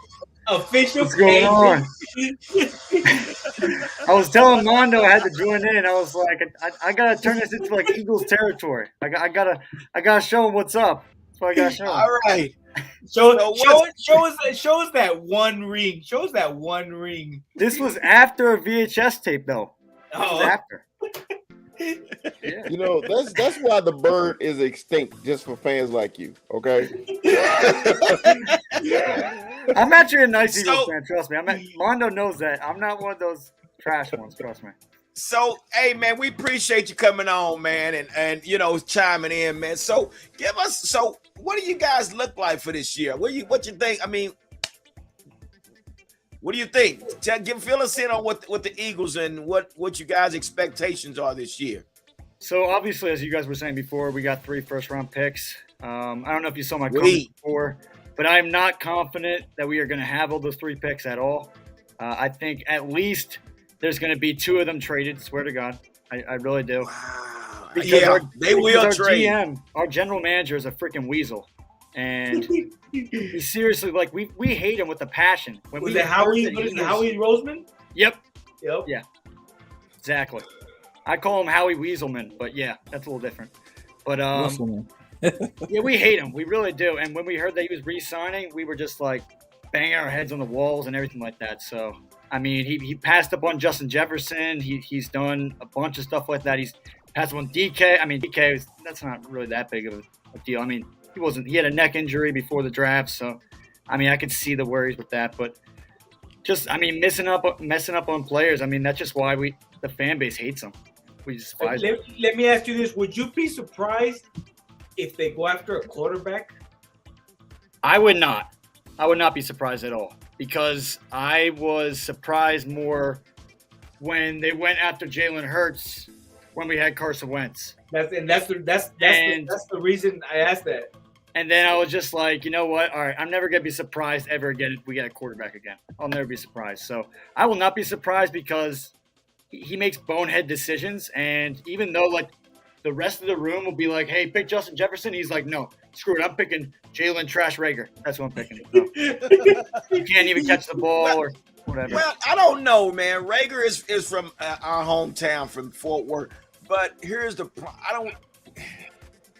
S3: Official.
S6: What's going on? I was telling Mondo I had to join in. I was like, I gotta turn this into like Eagles territory. I gotta show him what's up. That's what I gotta show him.
S1: All right.
S3: Show us that one ring. Show us that one ring.
S6: This was after a VHS tape, though. This was after.
S2: You know, that's why the bird is extinct, just for fans like you. Okay.
S6: I'm actually a nice Eagles fan. Trust me. Mondo knows that. I'm not one of those trash ones. Trust me.
S1: So, hey, man, we appreciate you coming on, man, and chiming in, man. So, give us. So, what do you guys look like for this year? What you think? I mean, what do you think? Fill us in on what the Eagles and what you guys' expectations are this year.
S6: So, obviously, as you guys were saying before, we got 3 first-round picks. I don't know if you saw my comments before, but I'm not confident that we are going to have all those 3 picks at all. I think at least there's going to be 2 of them traded. Swear to God, I really do.
S1: Wow.
S6: Because
S1: they will
S6: our
S1: trade.
S6: GM, our general manager, is a freaking weasel, and he seriously, like, we hate him with a passion. When
S3: Was it Howie? What is it, Howie Roseman?
S6: Yep.
S3: Yeah.
S6: Exactly. I call him Howie Weaselman, but yeah, that's a little different. But yeah, we hate him. We really do. And when we heard that he was re-signing, we were just like banging our heads on the walls and everything like that. So, I mean, he passed up on Justin Jefferson. He's done a bunch of stuff like that. He's passed up on DK. I mean, DK, that's not really that big of a deal. I mean, he had a neck injury before the draft. So, I mean, I could see the worries with that. But just, I mean, messing up on players. I mean, that's just why the fan base hates them. We despise them.
S3: Let me ask you this. Would you be surprised if they go after a quarterback?
S6: I would not. I would not be surprised at all, because I was surprised more when they went after Jalen Hurts when we had Carson Wentz.
S3: That's the reason I asked that.
S6: And then I was just like, you know what? All right, I'm never going to be surprised ever again if we get a quarterback again. I'll never be surprised. So I will not be surprised, because he makes bonehead decisions. And even though, like, the rest of the room will be like, hey, pick Justin Jefferson, he's like, no, screw it. I'm picking Jalen Trash Rager. That's what I'm picking. No. You can't even catch the ball or whatever.
S1: Well, I don't know, man. Rager is from our hometown, from Fort Worth. But here's the problem.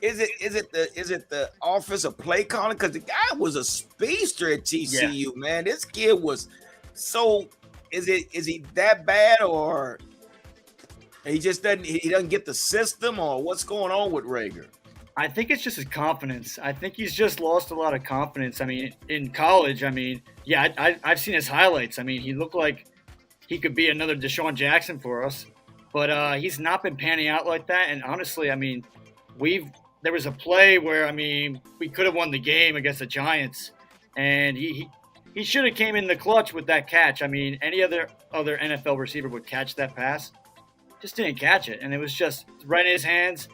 S1: Is it the office of play calling? Because the guy was a speedster at TCU, man. This kid was so. Is he that bad, or he just doesn't get the system, or what's going on with Rager?
S6: I think it's just his confidence. I think he's just lost a lot of confidence. I mean, in college, I mean, yeah, I've seen his highlights. I mean, he looked like he could be another Deshaun Jackson for us, but he's not been panning out like that. And honestly, I mean, there was a play where, I mean, we could have won the game against the Giants, and he should have came in the clutch with that catch. I mean, any other NFL receiver would catch that pass. Just didn't catch it, and it was just right in his hands.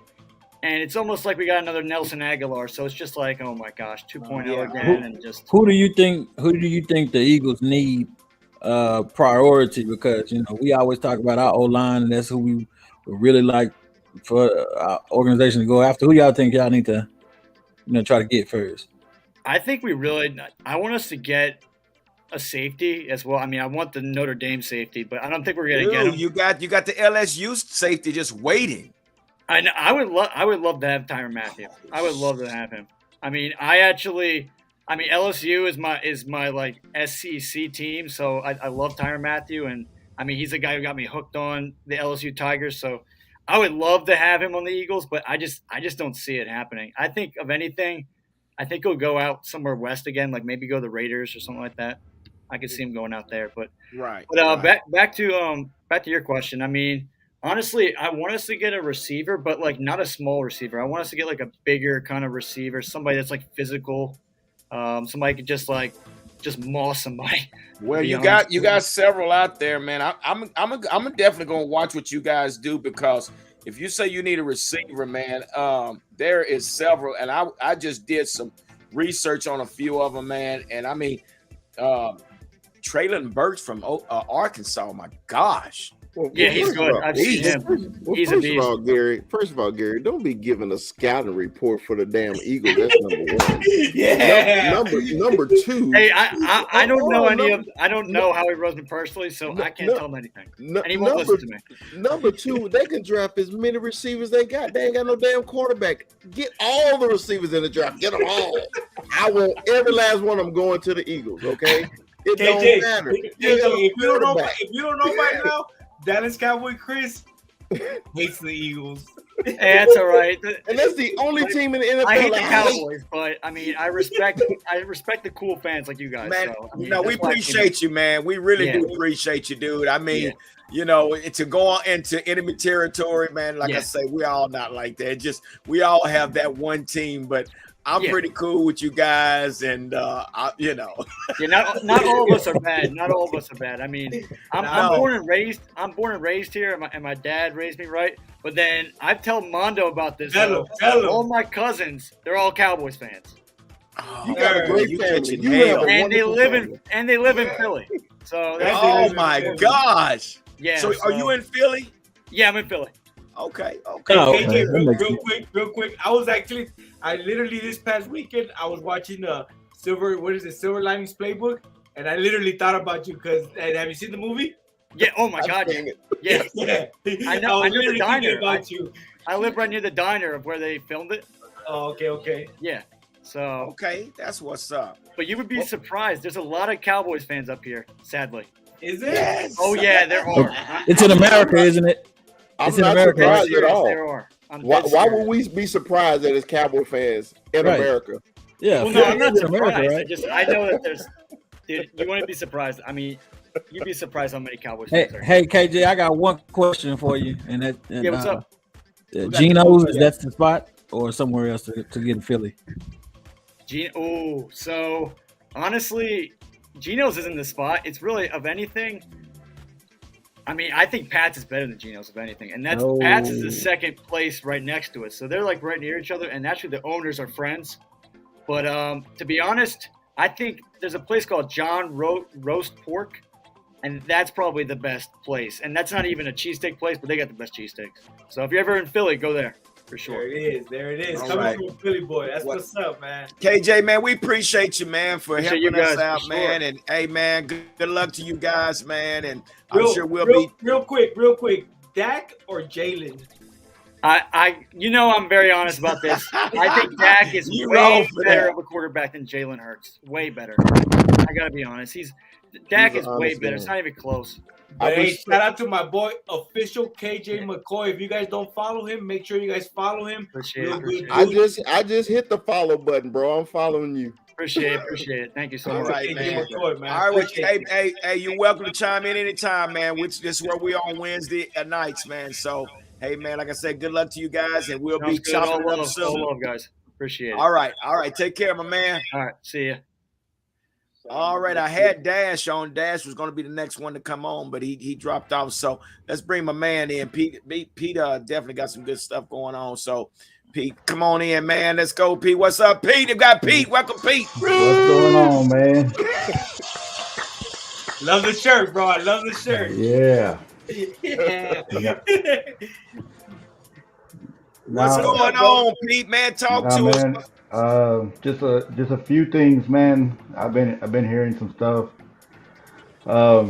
S6: And it's almost like we got another Nelson Aguilar. So it's just like, oh my gosh, 2.0 again, and just.
S5: Who do you think the Eagles need priority? Because we always talk about our O-line, and that's who we really like for our organization to go after. Who y'all think y'all need to try to get first?
S6: I think I want us to get a safety as well. I mean, I want the Notre Dame safety, but I don't think we're going to get him.
S1: You got the LSU safety just waiting.
S6: I know. I would love to have Tyrann Mathieu. I would love to have him. I mean, LSU is my like SEC team, so I love Tyrann Mathieu, and I mean, he's the guy who got me hooked on the LSU Tigers. So I would love to have him on the Eagles, but I just don't see it happening. I think of anything, I think he'll go out somewhere west again, like maybe go to the Raiders or something like that. I could see him going out there, but
S1: Right.
S6: back to your question. I mean, honestly, I want us to get a receiver, but like not a small receiver. I want us to get like a bigger kind of receiver, somebody that's like physical, somebody could just maul somebody.
S1: Well, you got several out there, man. I'm definitely gonna watch what you guys do, because if you say you need a receiver, man, there is several, and I just did some research on a few of them, man. And I mean, Traylon Burks from Arkansas. My gosh.
S2: Well,
S6: Yeah, he's good. I've seen him. He's a beast.
S2: First of all, Gary, don't be giving a scouting report for the damn Eagles. That's number one.
S1: Yeah.
S2: Number two.
S6: Hey, I don't know I don't know Howie Roseman personally, so I can't tell him anything. And he won't listen to me.
S2: Number two, they can draft as many receivers they got. They ain't got no damn quarterback. Get all the receivers in the draft. Get them all. I want every last one of them going to the Eagles. Okay. It
S3: KJ,
S2: don't matter.
S3: if you don't know by now, Dallas Cowboy Chris hates the Eagles.
S6: Hey, that's all right.
S2: And that's the only team in the NFL.
S6: I hate the Cowboys, but I mean, I respect the cool fans like you guys.
S1: Man,
S6: so, I mean,
S1: we appreciate you, man. We really do appreciate you, dude. I mean, to go on into enemy territory, man, like I say, we all not like that. Just we all have that one team, but I'm pretty cool with you guys, and
S6: Yeah, not all of us are bad. Not all of us are bad. I mean, I'm born and raised here, and my dad raised me right. But then I tell Mondo about this.
S3: Tell him.
S6: All my cousins, they're all Cowboys fans.
S2: You got a great family.
S6: And they live in Philly. So
S1: oh my gosh.
S6: Yeah.
S1: So are you in Philly?
S6: Yeah, I'm in Philly.
S1: Okay.
S3: KJ, real quick. I literally this past weekend I was watching Silver Linings Playbook, and I literally thought about you because have you seen the movie?
S6: Yeah. Oh my God. Yeah.
S3: Yeah.
S6: I know the diner.
S3: About you.
S6: I live right near the diner of where they filmed it.
S3: Oh, okay.
S6: Yeah. So.
S1: Okay, that's what's up.
S6: But you would be surprised. There's a lot of Cowboys fans up here. Sadly.
S3: Is it?
S1: Yes.
S6: Oh yeah, there are.
S5: It's in America, isn't it?
S2: I'm not surprised at all.
S6: There are.
S2: Why would we be surprised that it's Cowboy fans in America?
S5: Yeah.
S6: Well, no, I'm not surprised.
S5: America, right?
S6: I know that there's. Dude, you wouldn't be surprised. I mean, you'd be surprised how many Cowboys
S5: Hey,
S6: fans there are.
S5: hey, KJ, I got one question for you, and
S6: What's up?
S5: Geno's, is that the spot or somewhere else to get in Philly?
S6: So honestly, Geno's isn't the spot. It's really, of anything. I mean, I think Pat's is better than Geno's, if anything, and Pat's is the second place right next to it. So they're like right near each other, and actually the owners are friends. But to be honest, I think there's a place called John Roast Pork, and that's probably the best place. And that's not even a cheesesteak place, but they got the best cheesesteaks. So if you're ever in Philly, go there for sure.
S3: There it is.
S1: All
S3: Coming
S1: right.
S3: from a Philly boy. That's what's up, man.
S1: KJ, man, we appreciate you, man, for
S6: Appreciate
S1: helping
S6: you
S1: us
S6: guys,
S1: out,
S6: for
S1: man.
S6: sure.
S1: And hey, man, good luck to you guys, man. And I'm sure we'll be
S3: real quick. Dak or Jalen?
S6: I'm very honest about this. I think Dak is way better of a quarterback than Jalen Hurts. Way better. I gotta be honest. Dak is way better. It's not even close.
S3: But hey, shout out to my boy, official KJ McCoy. If you guys don't follow him, make sure you guys follow him.
S6: Appreciate it.
S2: I just hit the follow button, bro. I'm following you.
S6: Appreciate it. Thank you so
S1: All
S6: much.
S1: right,
S3: KJ
S1: man.
S3: McCoy, man.
S1: All right, hey, you're welcome to chime in anytime, man. This is where we on Wednesday nights, man. So, hey, man, like I said, good luck to you guys, and we'll be chopping it up soon.
S6: All love, guys. Appreciate it.
S1: All right. Take care, my man.
S6: All right. See ya.
S1: All right, I had Dash on. Dash was going to be the next one to come on, but he dropped off. So let's bring my man in. Pete definitely got some good stuff going on. So, Pete, come on in, man. Let's go, Pete. What's up, Pete? You got Pete. Welcome, Pete.
S7: What's going on, man?
S3: Love the shirt, bro. I love the shirt.
S7: Yeah.
S1: What's going on, Pete? Man, talk to
S7: man.
S1: us.
S7: Just a few things, man. I've been hearing some stuff. I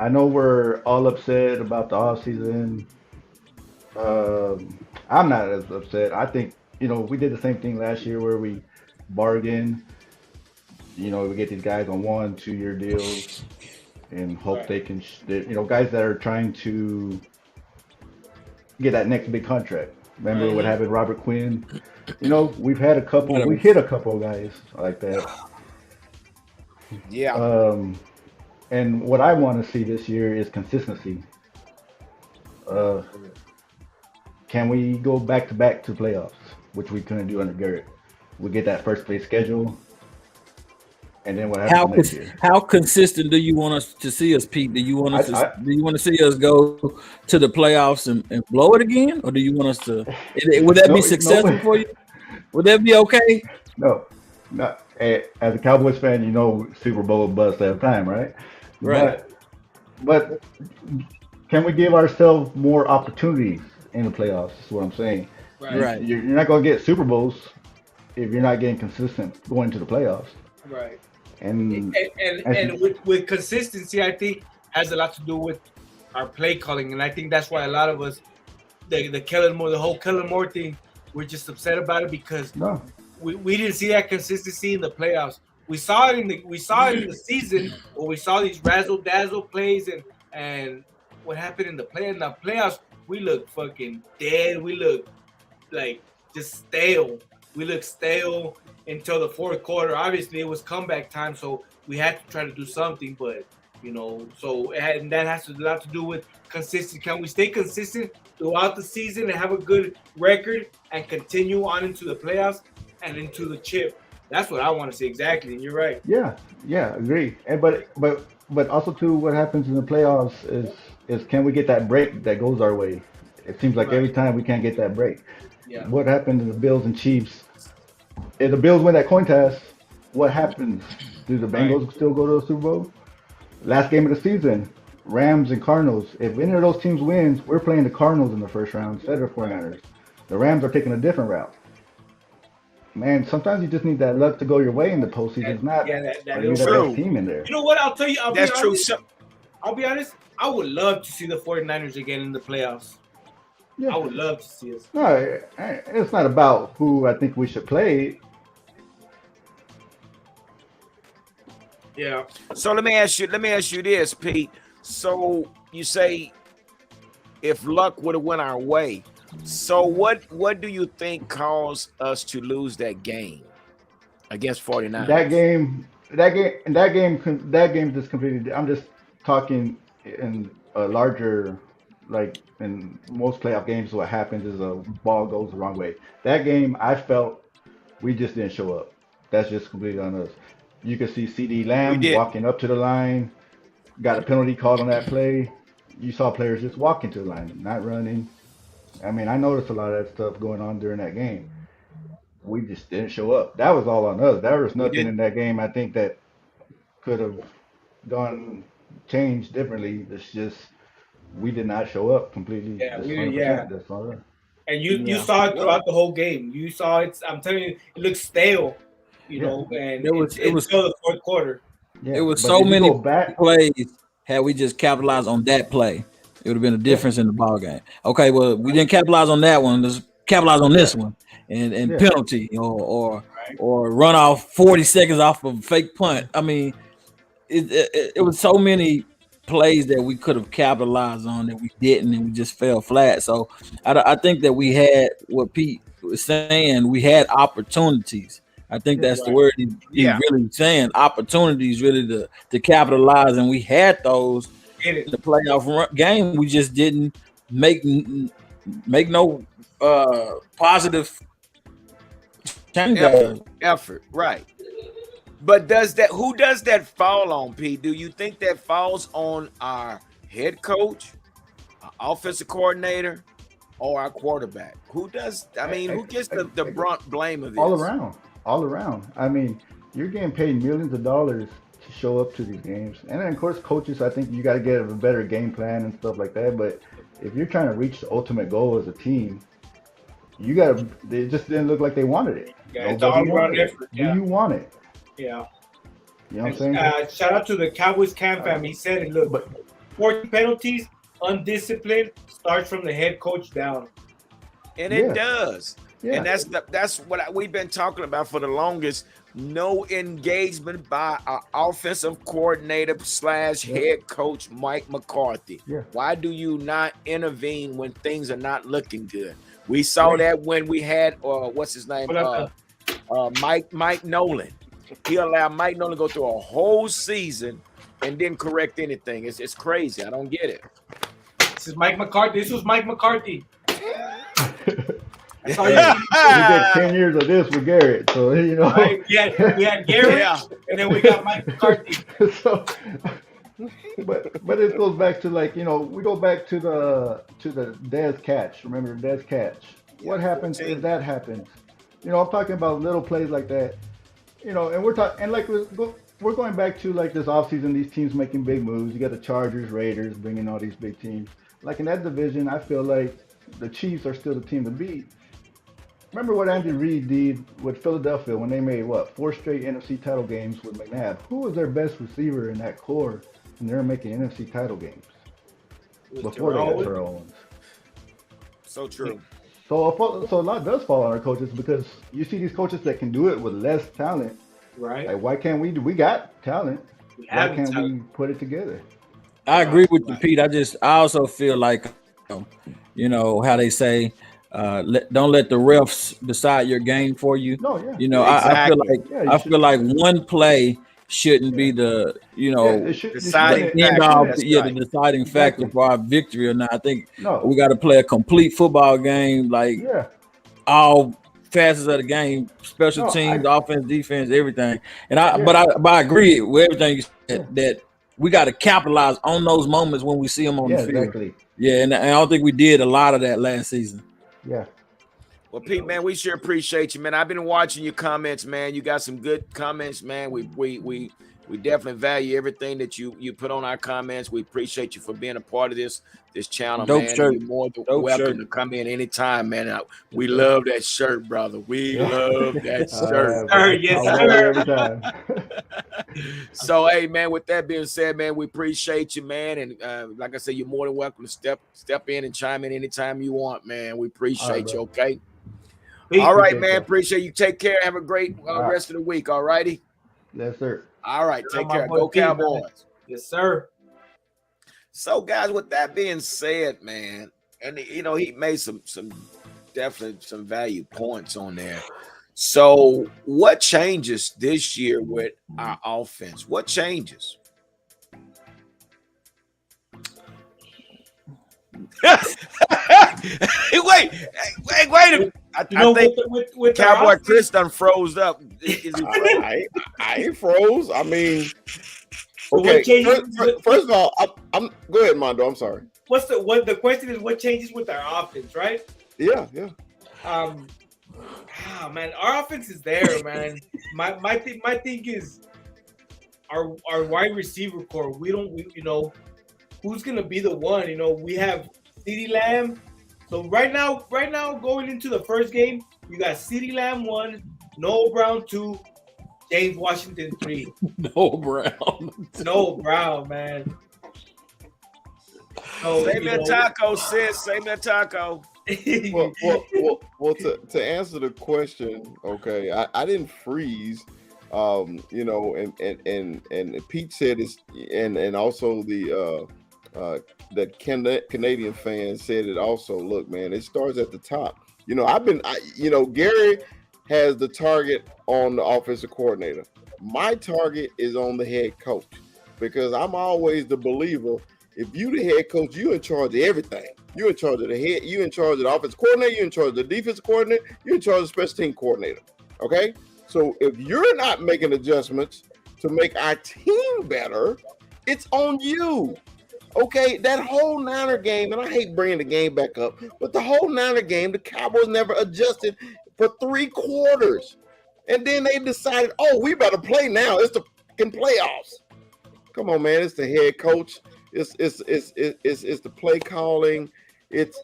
S7: know we're all upset about the off season. I'm not as upset. I think we did the same thing last year where we bargained. We get these guys on 1-2 year deals. and hope
S3: Right.
S7: they can, guys that are trying to get that next big contract. Remember what happened, Robert Quinn? We've had a couple, we hit a couple of guys like that.
S1: Yeah.
S7: And what I want to see this year is consistency. Uh, can we go back to back to playoffs, which we couldn't do under Garrett? We get that first place schedule, and then what happens next year?
S5: How consistent do you want us to see us, Pete? Do you want us do you want to see us go to the playoffs and blow it again, or do you want us to? Would that be successful for you? Would that be okay?
S7: No. As a Cowboys fan, Super Bowl bust every time, right?
S5: Right.
S7: But can we give ourselves more opportunities in the playoffs? That's what I'm saying.
S5: Right.
S7: You're not going to get Super Bowls if you're not getting consistent going to the playoffs.
S3: Right.
S7: And
S3: with consistency, I think has a lot to do with our play calling, and I think that's why a lot of us, the whole Kellen Moore thing, we're just upset about it because we didn't see that consistency in the playoffs. We saw it in the season where we saw these razzle dazzle plays and what happened in the playoffs. We look fucking dead. We look like just stale. We look stale until the fourth quarter. Obviously, it was comeback time, so we had to try to do something. But and that has a lot to do with consistency. Can we stay consistent throughout the season and have a good record and continue on into the playoffs and into the chip? That's what I want to see exactly. And you're right.
S7: Yeah, agree. And but also too, what happens in the playoffs is can we get that break that goes our way? It seems like every time we can't get that break.
S3: Yeah.
S7: What happened to the Bills and Chiefs? If the Bills win that coin toss, what happens? Do the Bengals still go to the Super Bowl? Last game of the season, Rams and Cardinals. If any of those teams wins, we're playing the Cardinals in the first round instead of the 49ers. The Rams are taking a different route. Man, sometimes you just need that luck to go your way in the postseason. It's not
S3: that
S7: you
S3: is
S7: the
S3: true.
S7: best team in there.
S3: You know what? I'll tell you.
S1: That's true.
S3: I'll be honest. I would love to see the 49ers again in the playoffs.
S7: Yeah.
S3: I would love to see us.
S7: No, it's not about who I think we should play.
S3: Yeah.
S1: So let me ask you this, Pete. So you say if luck would have went our way. So what do you think caused us to lose that game against 49ers?
S7: That game just completely. I'm just talking in a larger, like in most playoff games, what happens is a ball goes the wrong way. That game, I felt we just didn't show up. That's just completely on us. You could see CD Lamb walking up to the line, got a penalty called on that play. You saw players just walking to the line, not running. I mean, I noticed a lot of that stuff going on during that game. We just didn't show up. That was all on us. There was nothing in that game I think that could have changed differently. It's just we did not show up completely.
S3: Yeah,
S7: That's all.
S3: And you saw it throughout the whole game. You saw it. I'm telling you, it looks stale. And it was still the fourth quarter.
S5: Yeah, it was so many plays. Had we just capitalized on that play, it would have been a difference in the ball game. Okay, well, we didn't capitalize on that one. Let's capitalize on this one and penalty or run off 40 seconds off of a fake punt. I mean, it was so many plays that we could have capitalized on that we didn't, and we just fell flat. So I think that we had what Pete was saying. We had opportunities. I think that's the word he's really saying. Opportunities really to capitalize, and we had those in the playoff game. We just didn't make no positive
S1: effort, right? But who does that fall on, Pete? Do you think that falls on our head coach, our offensive coordinator, or our quarterback? Who does? I mean, who gets the brunt blame of this?
S7: All around. I mean, you're getting paid millions of dollars to show up to these games, and then of course, coaches. I think you got to get a better game plan and stuff like that. But if you're trying to reach the ultimate goal as a team, you got to. They just didn't look like they wanted it.
S3: Yeah, it's all around effort.
S7: Do you want it?
S3: Yeah.
S7: You know what I'm saying?
S3: Shout out to the Cowboys camp family. He said it. Look, 40 penalties, undisciplined, starts from the head coach down.
S1: And it does.
S7: Yeah.
S1: And that's what we've been talking about for the longest. No engagement by our offensive coordinator / head coach Mike McCarthy.
S7: Yeah.
S1: Why do you not intervene when things are not looking good? We saw that when we had what's his name? Mike Nolan. He allowed Mike Nolan to go through a whole season and didn't correct anything. It's crazy. I don't get it.
S3: This is Mike McCarthy. This was Mike McCarthy.
S7: We did 10 years of this with Garrett, so you know.
S3: Right? We had Garrett, and then we got Mike McCarthy.
S7: So, but it goes back to, like, you know, we go back to the Dez catch. Remember the Dez catch? What happens if that happens? You know, I'm talking about little plays like that. You know, and we're talking, and like we're going back to, like, this offseason, these teams making big moves. You got the Chargers, Raiders, bringing all these big teams. Like in that division, I feel like the Chiefs are still the team to beat. Remember what Andy Reid did with Philadelphia when they made, 4 straight NFC title games with McNabb? Who was their best receiver in that core when they were making NFC title games? Before they got Terrell Owens.
S1: So true.
S7: So a lot does fall on our coaches, because you see these coaches that can do it with less talent.
S3: Right.
S7: Like, why can't we do? We got talent. Why can't we put it together?
S5: I agree with you, Pete. I also feel like, you know, how they say, don't let the refs decide your game for you.
S7: No, yeah.
S5: You know,
S1: Exactly.
S5: I feel like one play shouldn't be the, you know,
S1: deciding
S5: the deciding factor for our victory or not. I think we got to play a complete football game, like all facets of the game, special teams, offense, defense, everything. And but I agree with everything you said, that we got to capitalize on those moments when we see them on the field.
S7: Exactly.
S5: Yeah, and I don't think we did a lot of that last season.
S7: Yeah.
S1: Well, Pete, man, we sure appreciate you, man. I've been watching your comments, man. You got some good comments, man. We definitely value everything that you put on our comments. We appreciate you for being a part of this channel,
S5: Dope
S1: man.
S5: shirt.
S1: You're more than
S5: Dope
S1: welcome
S5: shirt.
S1: to come in anytime, man. We love that shirt, brother. We love that shirt.
S3: Yes,
S7: sir. Every time.
S1: So, hey, man, with that being said, man, we appreciate you, man. And like I said, you're more than welcome to step in and chime in anytime you want, man. We appreciate you, okay? All right, man. Appreciate you. Take care. Have a great rest of the week. All righty.
S7: Yes, sir.
S1: All right. Take care. Go Cowboys.
S3: Yes, sir.
S1: So, guys, with that being said, man, and you know, he made some definitely some value points on there. So, what changes this year with our offense? What changes? Wait a minute. I think
S3: with
S1: Cowboy Chris done froze up. Is he
S2: I ain't froze. I mean, okay. First of all, I'm go ahead, Mondo. I'm sorry.
S3: The question is, what changes with our offense, right?
S2: Yeah.
S3: Man, our offense is there, man. my thing is our wide receiver core. You know, who's gonna be the one? You know, we have CeeDee Lamb. So right now, going into the first game, you got CeeDee Lamb 1, Noah Brown 2, James Washington 3.
S5: Noah Brown,
S3: man.
S1: Save me a taco, sis. Save me a taco.
S2: Well, to answer the question, okay, I didn't freeze. You know, and Pete said it's, and also that Canadian fan said it also. Look, man, it starts at the top. You know, Gary has the target on the offensive coordinator. My target is on the head coach, because I'm always the believer. If you the head coach, you're in charge of everything. You're in charge of the head. You're in charge of the offensive coordinator. You're in charge of the defensive coordinator. You're in charge of the special team coordinator. Okay? So if you're not making adjustments to make our team better, it's on you. Okay, that whole Niner game, and I hate bringing the game back up, but the whole Niner game, the Cowboys never adjusted for 3 quarters. And then they decided, we better play now. It's the fucking playoffs. Come on, man. It's the head coach. It's the play calling. It's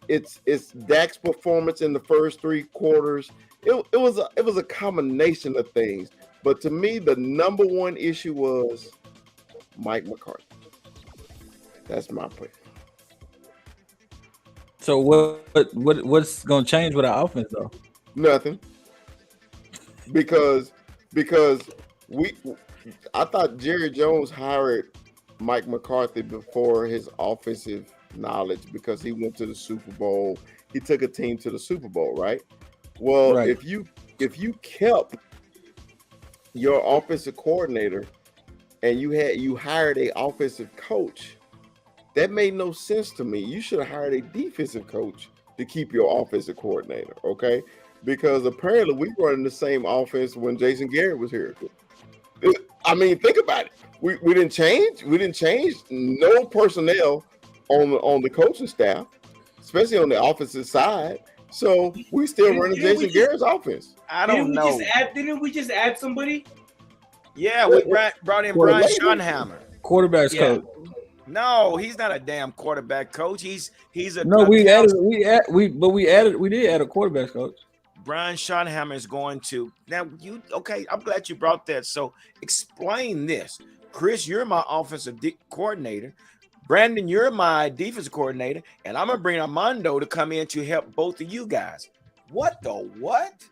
S2: Dak's performance in the first 3 quarters. It was a combination of things. But to me, the number one issue was Mike McCarthy. That's my point.
S5: So what's going to change with our offense, though?
S2: Nothing. Because I thought Jerry Jones hired Mike McCarthy before his offensive knowledge because he went to the Super Bowl. He took a team to the Super Bowl, right? Well,
S5: Right.
S2: if you kept your offensive coordinator and you hired a offensive coach, that made no sense to me. You should have hired a defensive coach to keep your offensive coordinator, okay? Because apparently we were in the same offense when Jason Garrett was here. I mean, think about it. We didn't change. We didn't change no personnel on the coaching staff, especially on the offensive side. So we still running Jason Garrett's offense.
S1: I don't know.
S3: Didn't we just add somebody?
S1: Yeah, we brought in Brian Schottenheimer.
S5: Quarterbacks coach.
S1: No, he's not a damn quarterback coach. He's a
S5: No, we did add a quarterbacks coach.
S1: Brian Schottenheimer is going to now. I'm glad you brought that. So explain this, Chris. You're my offensive coordinator. Brandon, you're my defensive coordinator, and I'm gonna bring Armando to come in to help both of you guys. What the what?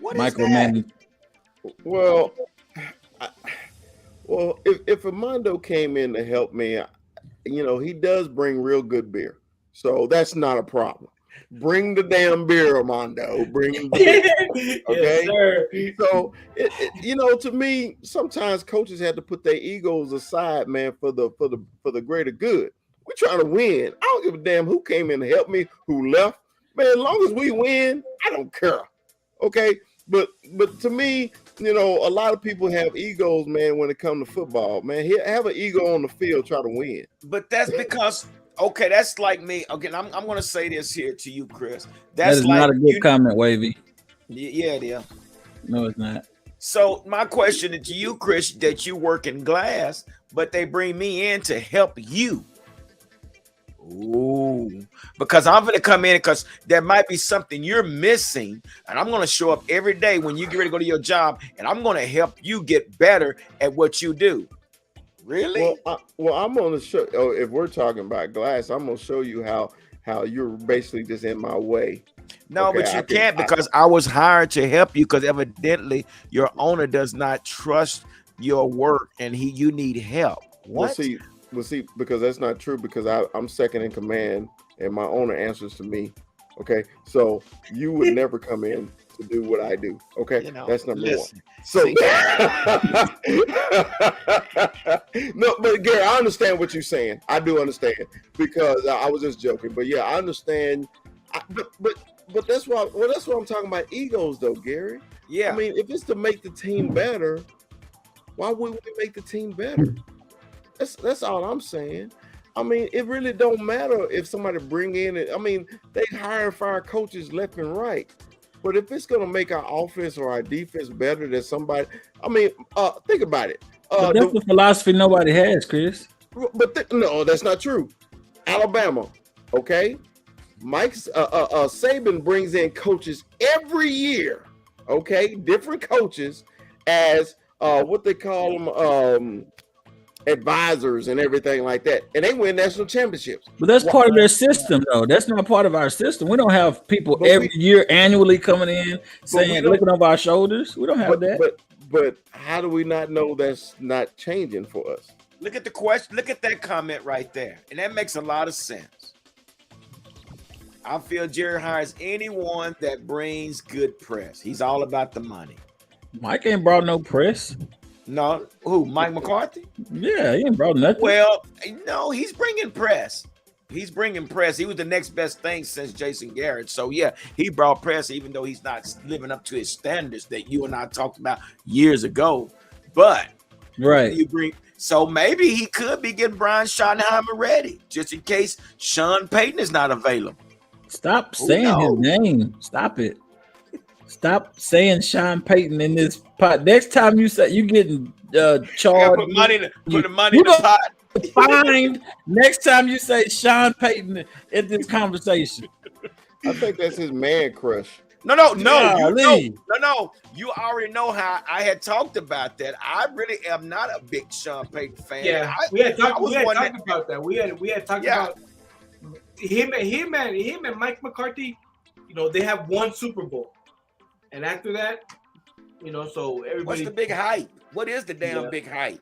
S1: What is that?
S2: Well, if Armando came in to help me, he does bring real good beer, so that's not a problem. Bring the damn beer, Armando. Bring the beer. Okay.
S3: Yes,
S2: So to me, sometimes coaches have to put their egos aside, man, for the greater good. We're trying to win. I don't give a damn who came in to help me, who left. Man, as long as we win, I don't care. Okay. But to me, a lot of people have egos, man, when it comes to football. Man, have an ego on the field, try to win.
S1: But that's because that's like me. Again, I'm going to say this here to you, Chris.
S5: That is
S1: like
S5: not a good comment, Wavy.
S1: Yeah, it is.
S5: No, it's not.
S1: So my question to you, Chris, that you work in glass, but they bring me in to help you. Ooh, because I'm going to come in because there might be something you're missing, and I'm going to show up every day when you get ready to go to your job, and I'm going to help you get better at what you do. Really?
S2: Well, I'm going to show. If we're talking about glass, I'm going to show you how you're basically just in my way.
S1: No, okay, but you can't because I was hired to help you because evidently your owner does not trust your work, and you need help. What?
S2: Well, see, because that's not true because I'm second in command and my owner answers to me. Okay. So you would never come in to do what I do. Okay. That's number one. So no, but Gary, I understand what you're saying. I do understand because I was just joking, but yeah, I understand. But that's why. Well, that's what I'm talking about. Egos, though, Gary.
S1: Yeah.
S2: I mean, if it's to make the team better, why would we make the team better? That's all I'm saying. I mean, it really don't matter if somebody bring in it. I mean, they hire and fire coaches left and right. But if it's gonna make our offense or our defense better than somebody, I mean, think about it.
S5: But that's the philosophy nobody has, Chris.
S2: But no, that's not true. Alabama, okay. Saban brings in coaches every year, okay, different coaches as what they call them, advisors and everything like that, and they win national championships.
S5: But that's part of their system, though. That's not part of our system. We don't have people every year annually coming in saying, looking over our shoulders. We don't have that.
S2: But how do we not know that's not changing for us?
S1: Look at the question. Look at that comment right there, and that makes a lot of sense. I feel Jerry hires anyone that brings good press. He's all about the money.
S5: Mike ain't brought no press.
S1: No, who? Mike McCarthy?
S5: Yeah, he ain't brought nothing.
S1: Well, no, he's bringing press. He's bringing press. He was the next best thing since Jason Garrett. So, yeah, he brought press, even though he's not living up to his standards that you and I talked about years ago. But
S5: right,
S1: so maybe he could be getting Brian Schottenheimer ready, just in case Sean Payton is not available.
S5: Stop saying his name. Stop it. Stop saying Sean Payton in this pot. Next time you say you getting charged,
S1: put the money in the pot.
S5: Find next time you say Sean Payton in this conversation.
S2: I think that's his man crush.
S1: No. You already know how I had talked about that. I really am not a big Sean Payton fan.
S3: Yeah, we had talked about that. We had talked about him and Mike McCarthy. They have one Super Bowl. and after that, so everybody.
S1: What's the big hype? What is the damn big hype?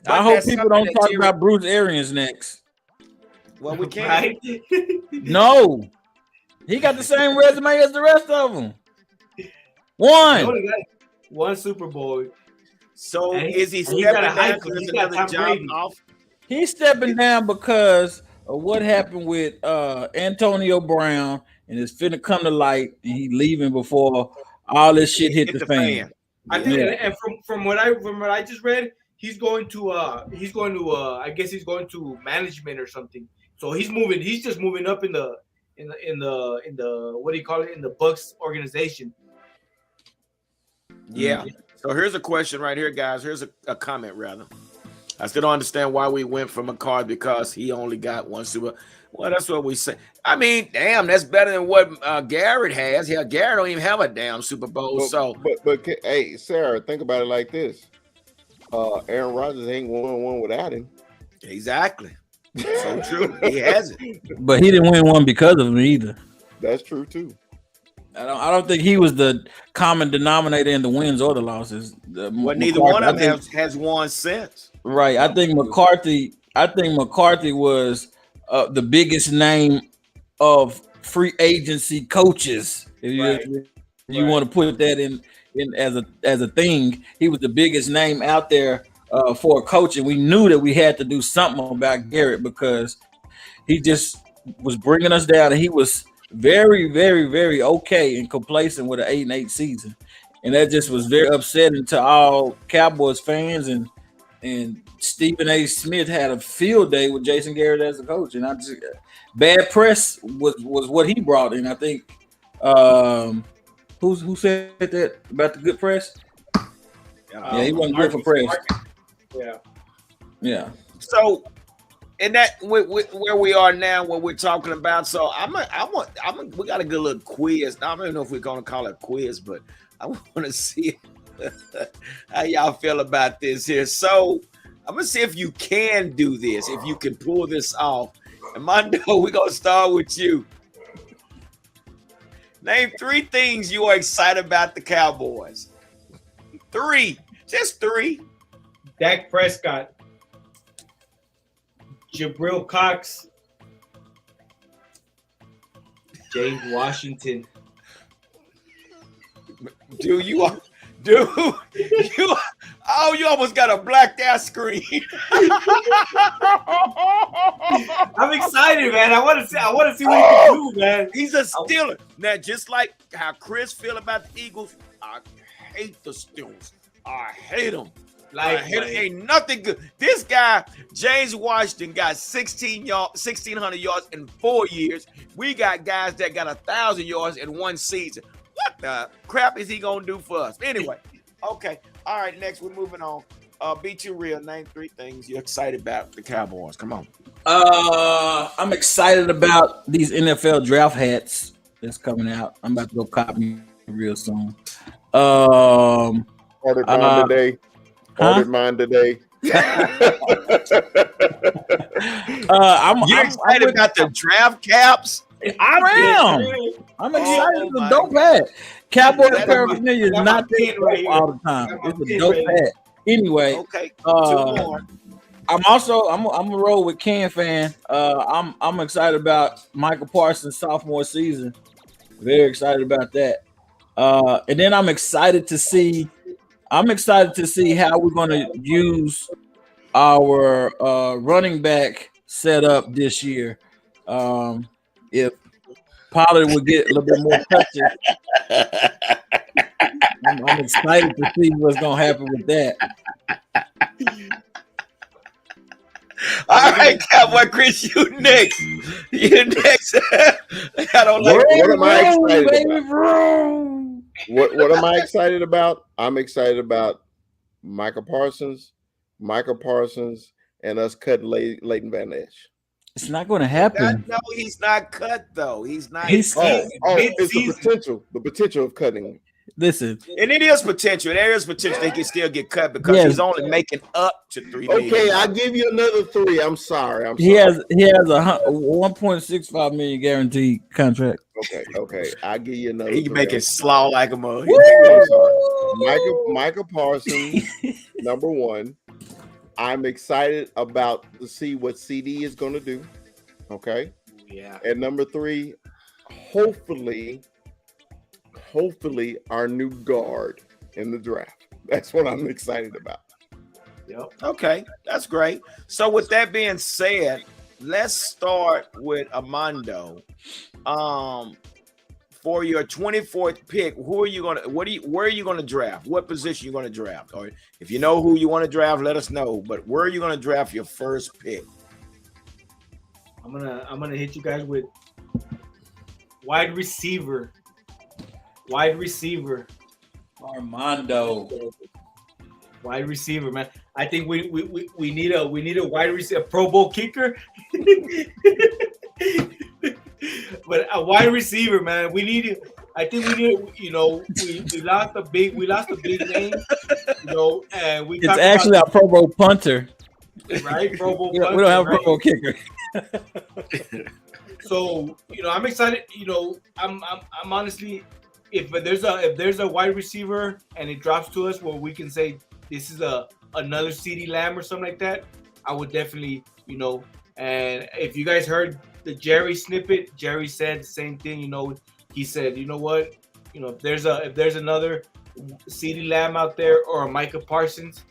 S5: I hope people don't talk about Bruce Arians next.
S1: Well, we can't.
S3: Right?
S5: No, he got the same resume as the rest of them.
S3: One Super Bowl.
S1: So is he stepping down because there's another job off?
S5: He's stepping down because of what happened with Antonio Brown, and it's finna come to light, and he leaving before all this shit hit the fan.
S3: I think, and from what I just read, he's going to I guess he's going to management or something. So he's just moving up in the what do you call it, in the Bucks organization.
S1: Yeah. So here's a question right here, guys. Here's a comment rather. I still don't understand why we went from McCarthy because he only got one Super. Well, that's what we say. I mean, damn, that's better than what Garrett has. Yeah, Garrett don't even have a damn Super Bowl.
S2: But hey, Sarah, think about it like this: Aaron Rodgers ain't won without him.
S1: Exactly. So true. He hasn't.
S5: But he didn't win one because of him either.
S2: That's true too.
S5: I don't think he was the common denominator in the wins or the losses.
S1: Well, neither one of them has won since.
S5: Right. I think McCarthy was the biggest name of free agency coaches. If you want to put that in as a thing, he was the biggest name out there for coaching. We knew that we had to do something about Garrett because he just was bringing us down, and he was very, very, very okay and complacent with an 8-8 season, and that just was very upsetting to all Cowboys fans. And Stephen A. Smith had a field day with Jason Garrett as a coach, and bad press was what he brought in. I think who said that about the good press? Yeah, he wasn't good for press. Yeah.
S1: So, and that where we are now, what we're talking about. So we got a good little quiz. I don't even know if we're gonna call it a quiz, but I want to see how y'all feel about this here. So I'm gonna see if you can do this, if you can pull this off. And Mondo, we're gonna start with you. Name 3 things you are excited about the Cowboys. 3, just 3.
S3: Dak Prescott, Jabrill Cox, James Washington.
S1: You almost got a blacked out screen.
S3: I'm excited, man. I want to see what he can do, man.
S1: He's a Steeler. Now, just like how Chris feel about the Eagles, I hate the Steelers. I hate them. Ain't nothing good. This guy, James Washington, got 1,600 yards in 4 years. We got guys that got 1,000 yards in one season. What the crap is he gonna do for us? Anyway, okay. All right, next we're moving on. Be too real. Name 3 things you're excited about the Cowboys. Come on.
S5: I'm excited about these NFL draft hats that's coming out. I'm about to go copy real soon.
S2: Ordered mine today. Ordered mine today.
S1: I'm excited about the draft caps.
S5: I'm excited. It's a dope hat. Cowboy paraphernalia is not there all the time. It's a dope hat. Anyway,
S1: okay. 2 more.
S5: I'm a roll with Ken fan. I'm excited about Michael Parsons' sophomore season. Very excited about that. And then I'm excited to see how we're going to use our running back setup this year. If Pollard would get a little bit more touches, I'm excited to see what's going to happen with that.
S1: All right, Cowboy Chris, you next. You next. I don't like
S2: what am I excited about? What am I excited about? I'm excited about Michael Parsons, and us cutting Leighton Van Ness.
S5: It's not going to happen.
S1: No, he's not cut though. He's not.
S2: It's the potential of cutting.
S5: Listen,
S1: And it is potential. There is potential they can still get cut because he's only making up to $3 million.
S2: Okay, I'll give you another 3. I'm sorry.
S5: He has a 1.65 million guaranteed contract.
S2: Okay. I'll give you another.
S1: He can make it slaw like a mug.
S2: I'm sorry. Michael Parsons, number 1. I'm excited about to see what CD is going to do. Okay.
S3: Yeah.
S2: And number 3, hopefully our new guard in the draft. That's what I'm excited about.
S3: Yep.
S1: Okay, that's great. So with that being said, let's start with Armando. For your 24th pick, where are you gonna draft? What position you gonna draft? Or if you know who you want to draft, let us know. But where are you gonna draft your first pick?
S3: I'm gonna hit you guys with wide receiver.
S4: Armando.
S3: Wide receiver, man. I think we need a wide receiver, a Pro Bowl kicker. But a wide receiver, man. I think we need. We lost a big name. And we.
S5: It's actually a Pro Bowl punter.
S3: Right, Pro Bowl.
S5: We don't have a Pro Bowl kicker.
S3: So I'm excited. I'm honestly, if there's a wide receiver and it drops to us where we can say this is another CeeDee Lamb or something like that, I would definitely And if you guys heard the Jerry snippet, Jerry said the same thing. He said, you know what, if there's another CeeDee Lamb out there or a Micah Parsons,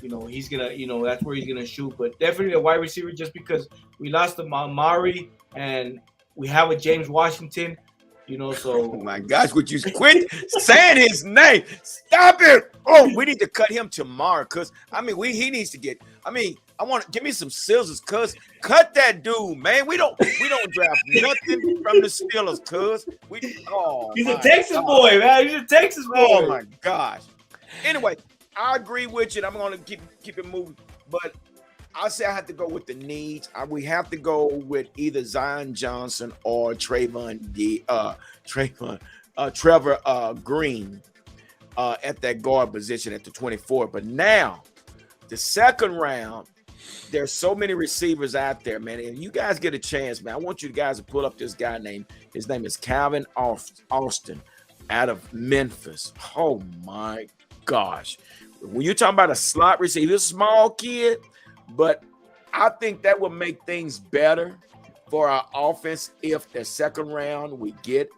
S3: he's gonna, that's where he's gonna shoot. But definitely a wide receiver, just because we lost to Mari and we have a James Washington. So
S1: oh my gosh, would you quit saying his name? Stop it! Oh, we need to cut him tomorrow, cause he needs to get. I want give me some scissors, cuz cut that dude, man. We don't draft nothing from the Steelers, cuz
S3: he's a Texas boy, man. He's a Texas boy.
S1: Oh my gosh. Anyway, I agree with you. And I'm gonna keep it moving, but I'll say I have to go with the needs. We have to go with either Zion Johnson or Trevor Green at that guard position at the 24. But now, the second round, there's so many receivers out there, man. And you guys get a chance, man. I want you guys to pull up this guy his name is Calvin Austin out of Memphis. Oh my gosh. When you're talking about a slot receiver, he's a small kid, but I think that would make things better for our offense if the second round we get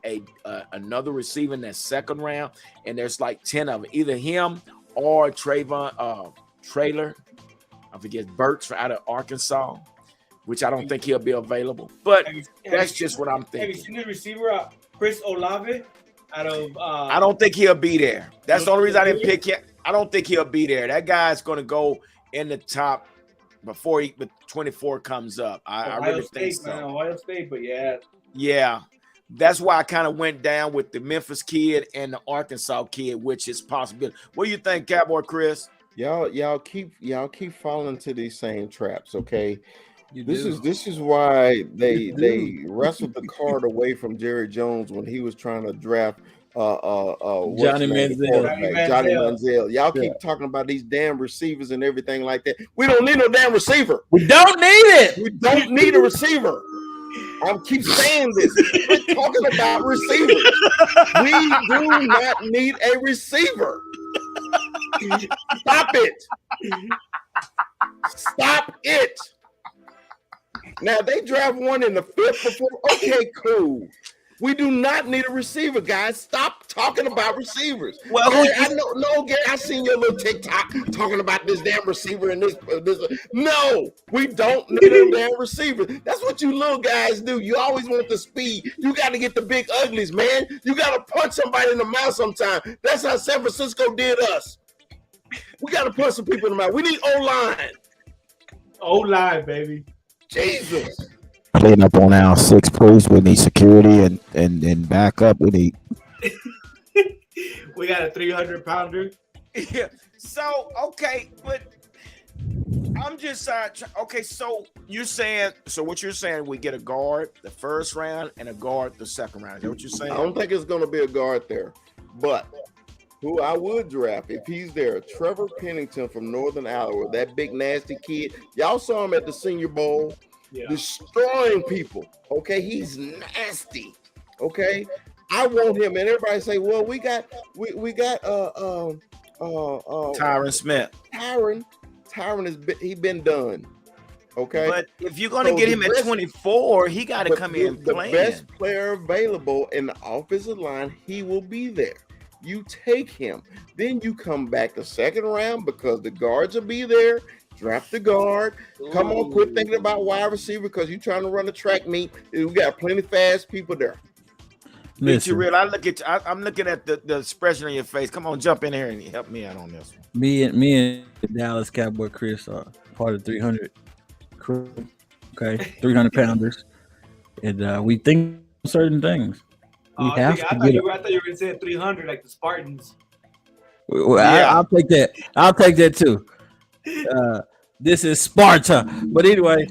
S1: another receiver in that second round, and there's like 10 of them, either him or Traylor, I forget, Burks out of Arkansas, which I don't think he'll be available. But that's just what I'm thinking.
S3: Have you seen the receiver Chris Olave out of?
S1: I don't think he'll be there. That's the only reason I didn't pick him. I don't think he'll be there. That guy's going to go in the top before the 24 comes up. I really think so.
S3: Man, Ohio State, but
S1: yeah. That's why I kind of went down with the Memphis kid and the Arkansas kid, which is possible. What do you think, Cowboy Chris?
S2: Y'all keep falling into these same traps, okay? This is why they wrestled the card away from Jerry Jones when he was trying to draft Johnny Manziel. Y'all keep talking about these damn receivers and everything like that. We don't need no damn receiver.
S5: We don't need it.
S2: We don't need a receiver. I keep saying this. We're talking about receivers. We do not need a receiver. Stop it. Stop it. Now they draft one in the 5th before. Okay, cool. We do not need a receiver, guys. Stop talking about receivers.
S1: Well,
S2: Gary, Gary, I seen your little TikTok talking about this damn receiver and this. No, we don't need a damn receiver. That's what you little guys do. You always want the speed. You got to get the big uglies, man. You got to punch somebody in the mouth sometime. That's how San Francisco did us. We got to punch some people in the mouth. We need O-line.
S3: O-line, baby.
S2: Jesus.
S8: Clean up on our 6, please. We need security and backup. We need.
S3: We got a 300-pounder.
S1: Yeah. So okay, but I'm just okay. So you're saying, what you're saying, we get a guard the first round and a guard the second round. Is that what you're saying?
S2: I don't think it's going to be a guard there, but Who I would draft if he's there, Trevor Pennington from Northern Iowa, that big nasty kid. Y'all saw him at the Senior Bowl, destroying people. Okay, he's nasty. Okay, I want him, and everybody say, "Well, we got
S1: Tyron Smith.
S2: Tyron he been done." Okay,
S1: but if you're gonna get him at 24, he got to come in playing.
S2: The best player available in the offensive line, he will be there. You take him, then you come back the second round because the guards will be there. Draft the guard. Come on, quit thinking about wide receiver because you're trying to run a track meet. We got plenty fast people there.
S1: Jabrill, I'm looking at the expression on your face. Come on, jump in here and help me out on this one.
S5: Me and Dallas Cowboy Chris are part of 300 crew. Okay, 300 pounders, and we think certain things.
S3: I thought you were going to say 300 like the Spartans.
S5: Well, yeah. I'll take that. I'll take that too. This is Sparta. But anyway,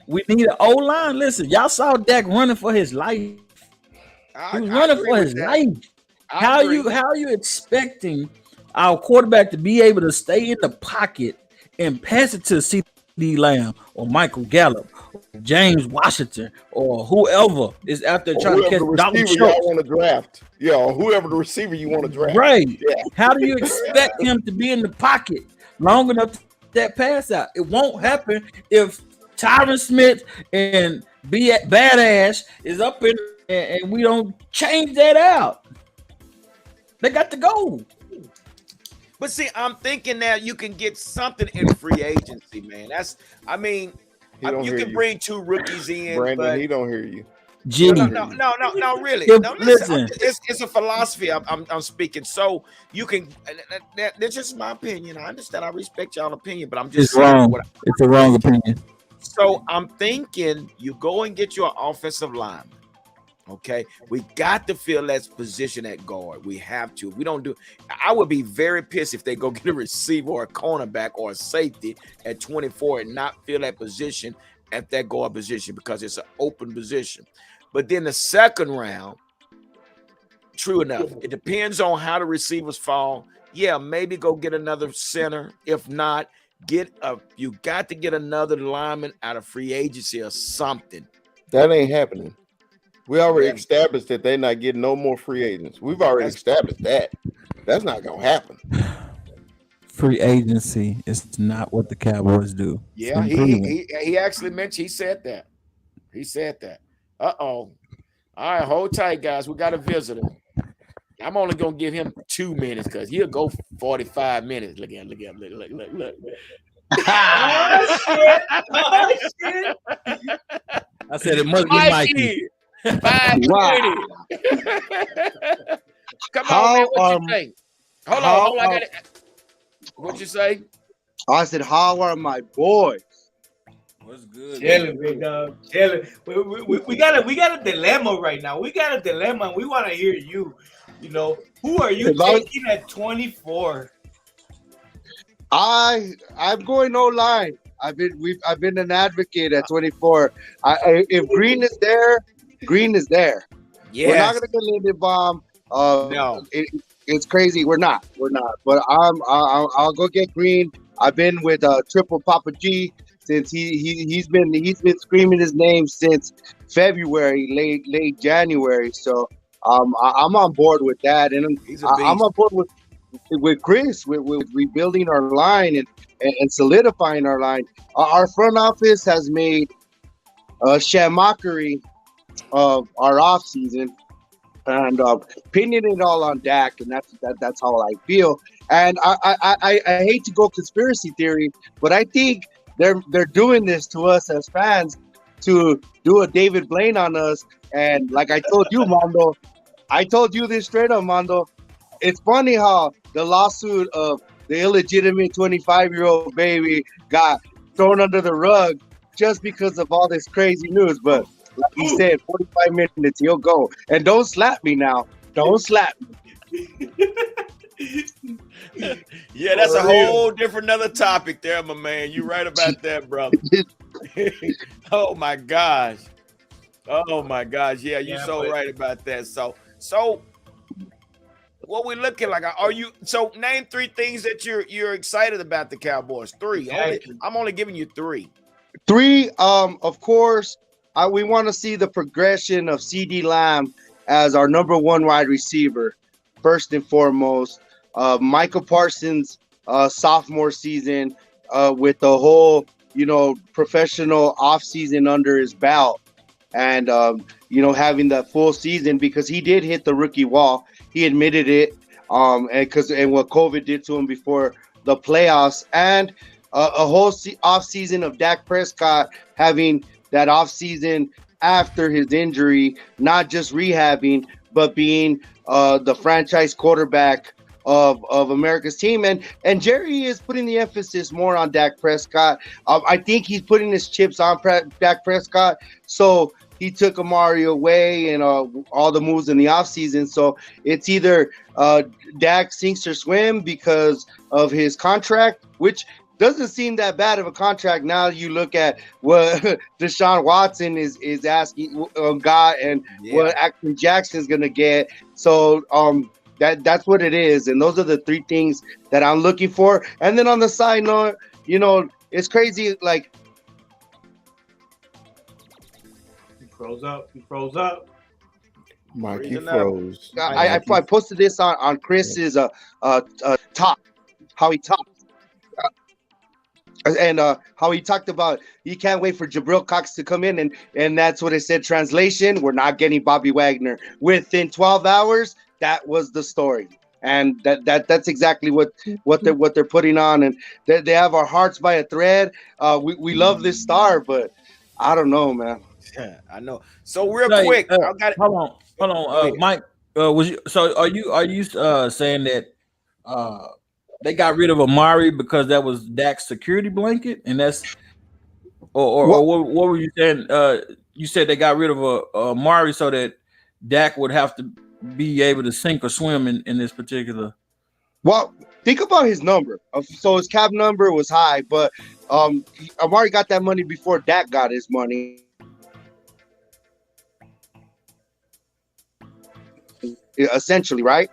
S5: we need an O-line. Listen, y'all saw Dak running for his life. He was running for his life. How are you expecting our quarterback to be able to stay in the pocket and pass it to C.D. Lamb or Michael Gallup, or James Washington, or whoever is out there trying to catch Dalton Schultz?
S2: Want to draft, or whoever the receiver you want to draft,
S5: right? Yeah. How do you expect him to be in the pocket long enough to that pass out? It won't happen if Tyron Smith and Badass is up in and we don't change that out. They got to go.
S1: But see, I'm thinking that you can get something in free agency, man. You can bring 2 rookies in.
S2: Brandon,
S1: but
S2: he don't hear you.
S1: No, really. No, listen. It's a philosophy I'm speaking. So you can. That's just my opinion. I understand. I respect y'all's opinion, but I'm just
S5: wrong. It's a wrong opinion.
S1: So I'm thinking you go and get your offensive lineman. Okay, we got to fill that position at guard. We have to. If we don't do, I would be very pissed if they go get a receiver or a cornerback or a safety at 24 and not fill that position at that guard position because it's an open position. But then the second round, true enough, it depends on how the receivers fall. Yeah, maybe go get another center. If not, you got to get another lineman out of free agency or something.
S2: That ain't happening. We already established that they're not getting no more free agents. We've already established that. That's not going to happen.
S5: Free agency is not what the Cowboys do.
S1: Yeah, he actually mentioned, he said that. Uh-oh. All right, hold tight, guys. We got a visitor. I'm only going to give him 2 minutes because he'll go 45 minutes. Look.
S3: Oh, shit.
S5: I said it must be Mikey.
S1: 520. Come on, man. What you think? Hold on. I got it. What'd you say?
S9: I said, how are my boys?
S3: What's good? Jalen, big dog. Jalen. We got a dilemma right now. We got a dilemma, and we want to hear you. Who are you taking at 24?
S9: I'm going O-line. I've been an advocate at 24. If Green is there, Green is there. Yes. We're not going to get Lindenbaum. No, it's crazy. We're not. But I'll go get Green. I've been with Triple Papa G since he's been screaming his name since February, late January. So I'm on board with that, and I'm on board with Chris with rebuilding our line and solidifying our line. Our front office has made a mockery of our off season and pinning it all on Dak, and that's how I feel. And I hate to go conspiracy theory, but I think they're doing this to us as fans to do a David Blaine on us. And like I told you, Mondo, I told you this straight up, Mondo. It's funny how the lawsuit of the illegitimate 25-year-old baby got thrown under the rug just because of all this crazy news. But like he said, 45 minutes, he'll go. And don't slap me now. Don't slap me.
S1: Yeah, that's a whole different another topic there, my man. You're right about that, brother. Oh my gosh. Yeah, you're right about that. So what we looking like? Are you so? Name 3 things that you're excited about the Cowboys. 3. I'm only giving you 3.
S9: 3, of course, we want to see the progression of CD Lamb as our number 1 wide receiver, first and foremost. Michael Parsons, sophomore season, with the whole, professional offseason under his belt, and having that full season, because he did hit the rookie wall. He admitted it, and what COVID did to him before the playoffs, and a whole off season of Dak Prescott having that off season after his injury, not just rehabbing, but being the franchise quarterback of America's team. And Jerry is putting the emphasis more on Dak Prescott. I think he's putting his chips on Dak Prescott. So he took Amari away and all the moves in the offseason. So it's either Dak sinks or swim because of his contract, which doesn't seem that bad of a contract. Now you look at what Deshaun Watson is asking God, and what Action Jackson is going to get. So that's what it is. And those are the 3 things that I'm looking for. And then on the side note, it's crazy. Like,
S3: He froze up.
S2: Mikey froze.
S9: I posted this on Chris's talk, how he talked. And how he talked about he can't wait for Jabrill Cox to come in, and that's what it said. Translation: we're not getting Bobby Wagner within 12 hours. That was the story, and that's exactly what they're putting on, and they have our hearts by a thread. We love this star, but I don't know, man.
S1: Yeah, I know. So real quick, I got it.
S5: Hold on, Mike. Are you saying that they got rid of Amari because that was Dak's security blanket, and that's or what were you saying? You said they got rid of Amari so that Dak would have to be able to sink or swim in this particular.
S9: Well, think about his number. So his cap number was high, but Amari got that money before Dak got his money. Essentially, right?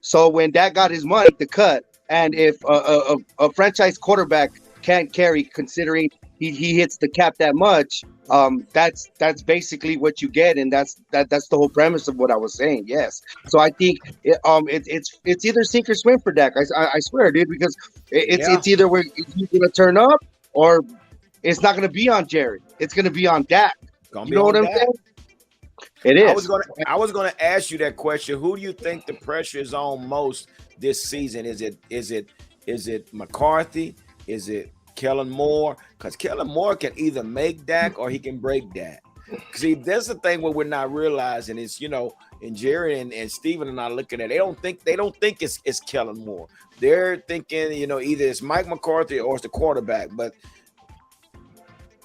S9: So when Dak got his money to cut, and if a franchise quarterback can't carry, considering he hits the cap that much, that's basically what you get, and that's the whole premise of what I was saying. Yes. So I think it's either sink or swim for Dak. I swear, dude, because it's either where he's gonna turn up or it's not gonna be on Jerry. It's gonna be on Dak. You know what I'm saying? It is.
S1: I was gonna ask you that question. Who do you think the pressure is on most this season? Is it McCarthy? Is it Kellen Moore? Because Kellen Moore can either make Dak or he can break Dak. See, that's the thing what we're not realizing is, and Jerry and Steven are not looking at it. They don't think it's Kellen Moore. They're thinking, either it's Mike McCarthy or it's the quarterback. But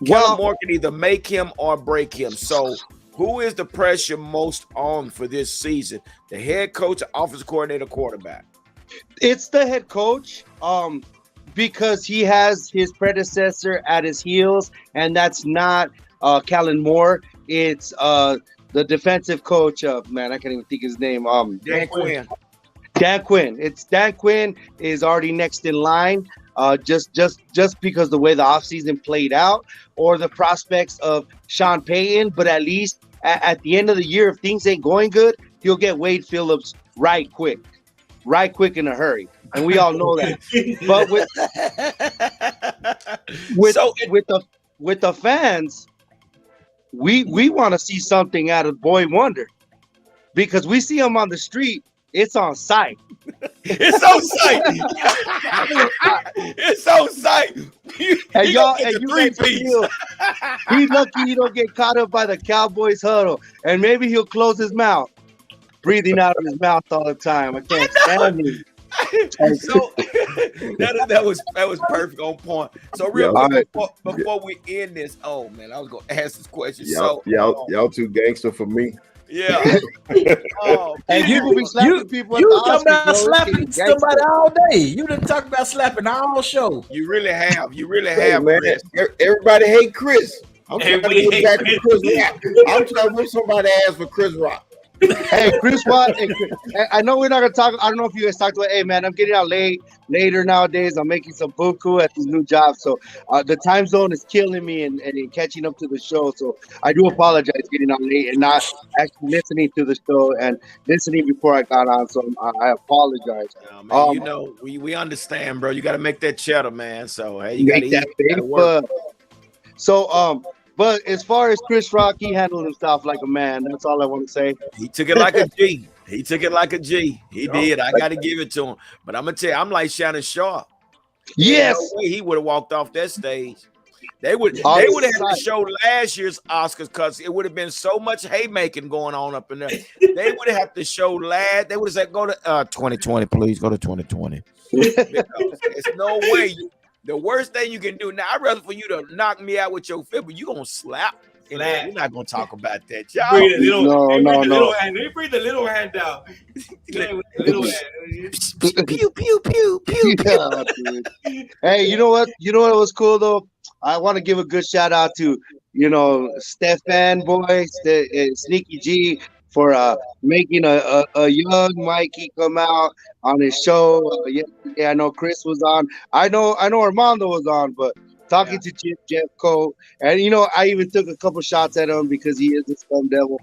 S1: Kellen Moore can either make him or break him. So who is the pressure most on for this season? The head coach, the offensive coordinator, quarterback?
S9: It's the head coach, because he has his predecessor at his heels, and that's not Kellen Moore. It's the defensive coach of, man, I can't even think his name.
S1: Dan Quinn.
S9: Dan Quinn. It's Dan Quinn is already next in line. Just because the way the offseason played out, or the prospects of Sean Payton, but at least at the end of the year, if things ain't going good, he'll get Wade Phillips right quick in a hurry, and we all know that. But with the fans, we want to see something out of Boy Wonder, because we see him on the street. It's on site.
S1: It's on site. It's on site.
S9: And you he's lucky he don't get caught up by the Cowboys huddle, and maybe he'll close his mouth, breathing out of his mouth all the time. I can't stand him.
S1: So that was perfect, on point. So real quick, before we end this, oh man, I was gonna ask this question.
S2: Y'all too gangster for me.
S1: Yeah.
S9: And you will be slapping people.
S5: You talk about slapping somebody all day. You done talk about slapping all show.
S1: You really have.
S2: Man. Everybody hate Chris. I'm trying to get back to Chris Rock. I'm trying to whip somebody ass for Chris Rock.
S9: Hey, Chris Watt. I know we're not gonna talk. I don't know if you guys talked about. Hey, man, I'm getting out later nowadays. I'm making some buku at these new jobs, so the time zone is killing me and catching up to the show. So I do apologize getting out late and not actually listening to the show and listening before I got on. So I apologize.
S1: Man, you know, we understand, bro. You got to make that cheddar, man. So hey, you got to eat. You gotta work.
S9: So but as far as Chris Rock, he handled himself like a man. That's all I want to say.
S1: He took it like a G. He took it like a G. He did. I got to give it to him. But I'm gonna tell you, I'm like Shannon Sharp.
S9: Yes,
S1: no way he would have walked off that stage. They would have had to show last year's Oscars because it would have been so much haymaking going on up in there. They would have had to show They would have said, "Go to 2020, please. Go to 2020." It's no way. The worst thing you can do now, I'd rather for you to knock me out with your fist, but you gonna slap. You're not gonna talk about that, y'all.
S3: No. Let me bring the little hand down. Little hand.
S1: Pew pew pew pew.
S9: Yeah, hey, you know what? You know what was cool though? I want to give a good shout out to Stefan boy, Sneaky G for making a young Mikey come out on his show. Yesterday, I know Chris was on. I know Armando was on, but talking to Jeff Cole, and I even took a couple shots at him because he is a scum devil,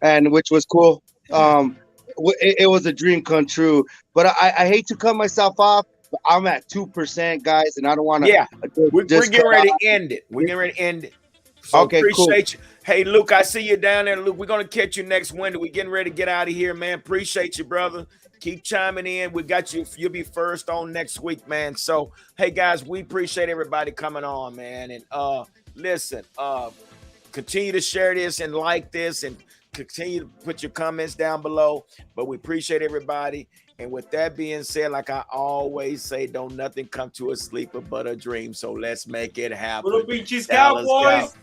S9: and which was cool. It was a dream come true. But I hate to cut myself off. But I'm at 2%, guys, and I don't want to.
S1: Yeah, we're getting ready to end it. We're getting ready to end it. So
S9: okay,
S1: appreciate you. Hey, Luke, I see you down there. Luke, we're gonna catch you next Wednesday. We're getting ready to get out of here, man. Appreciate you, brother. Keep chiming in. We got you. You'll be first on next week, man. So, hey, guys, we appreciate everybody coming on, man. And listen, continue to share this and like this, and continue to put your comments down below. But we appreciate everybody. And with that being said, like I always say, don't nothing come to a sleeper but a dream. So let's make it happen.
S3: Little Beaches Cowboys.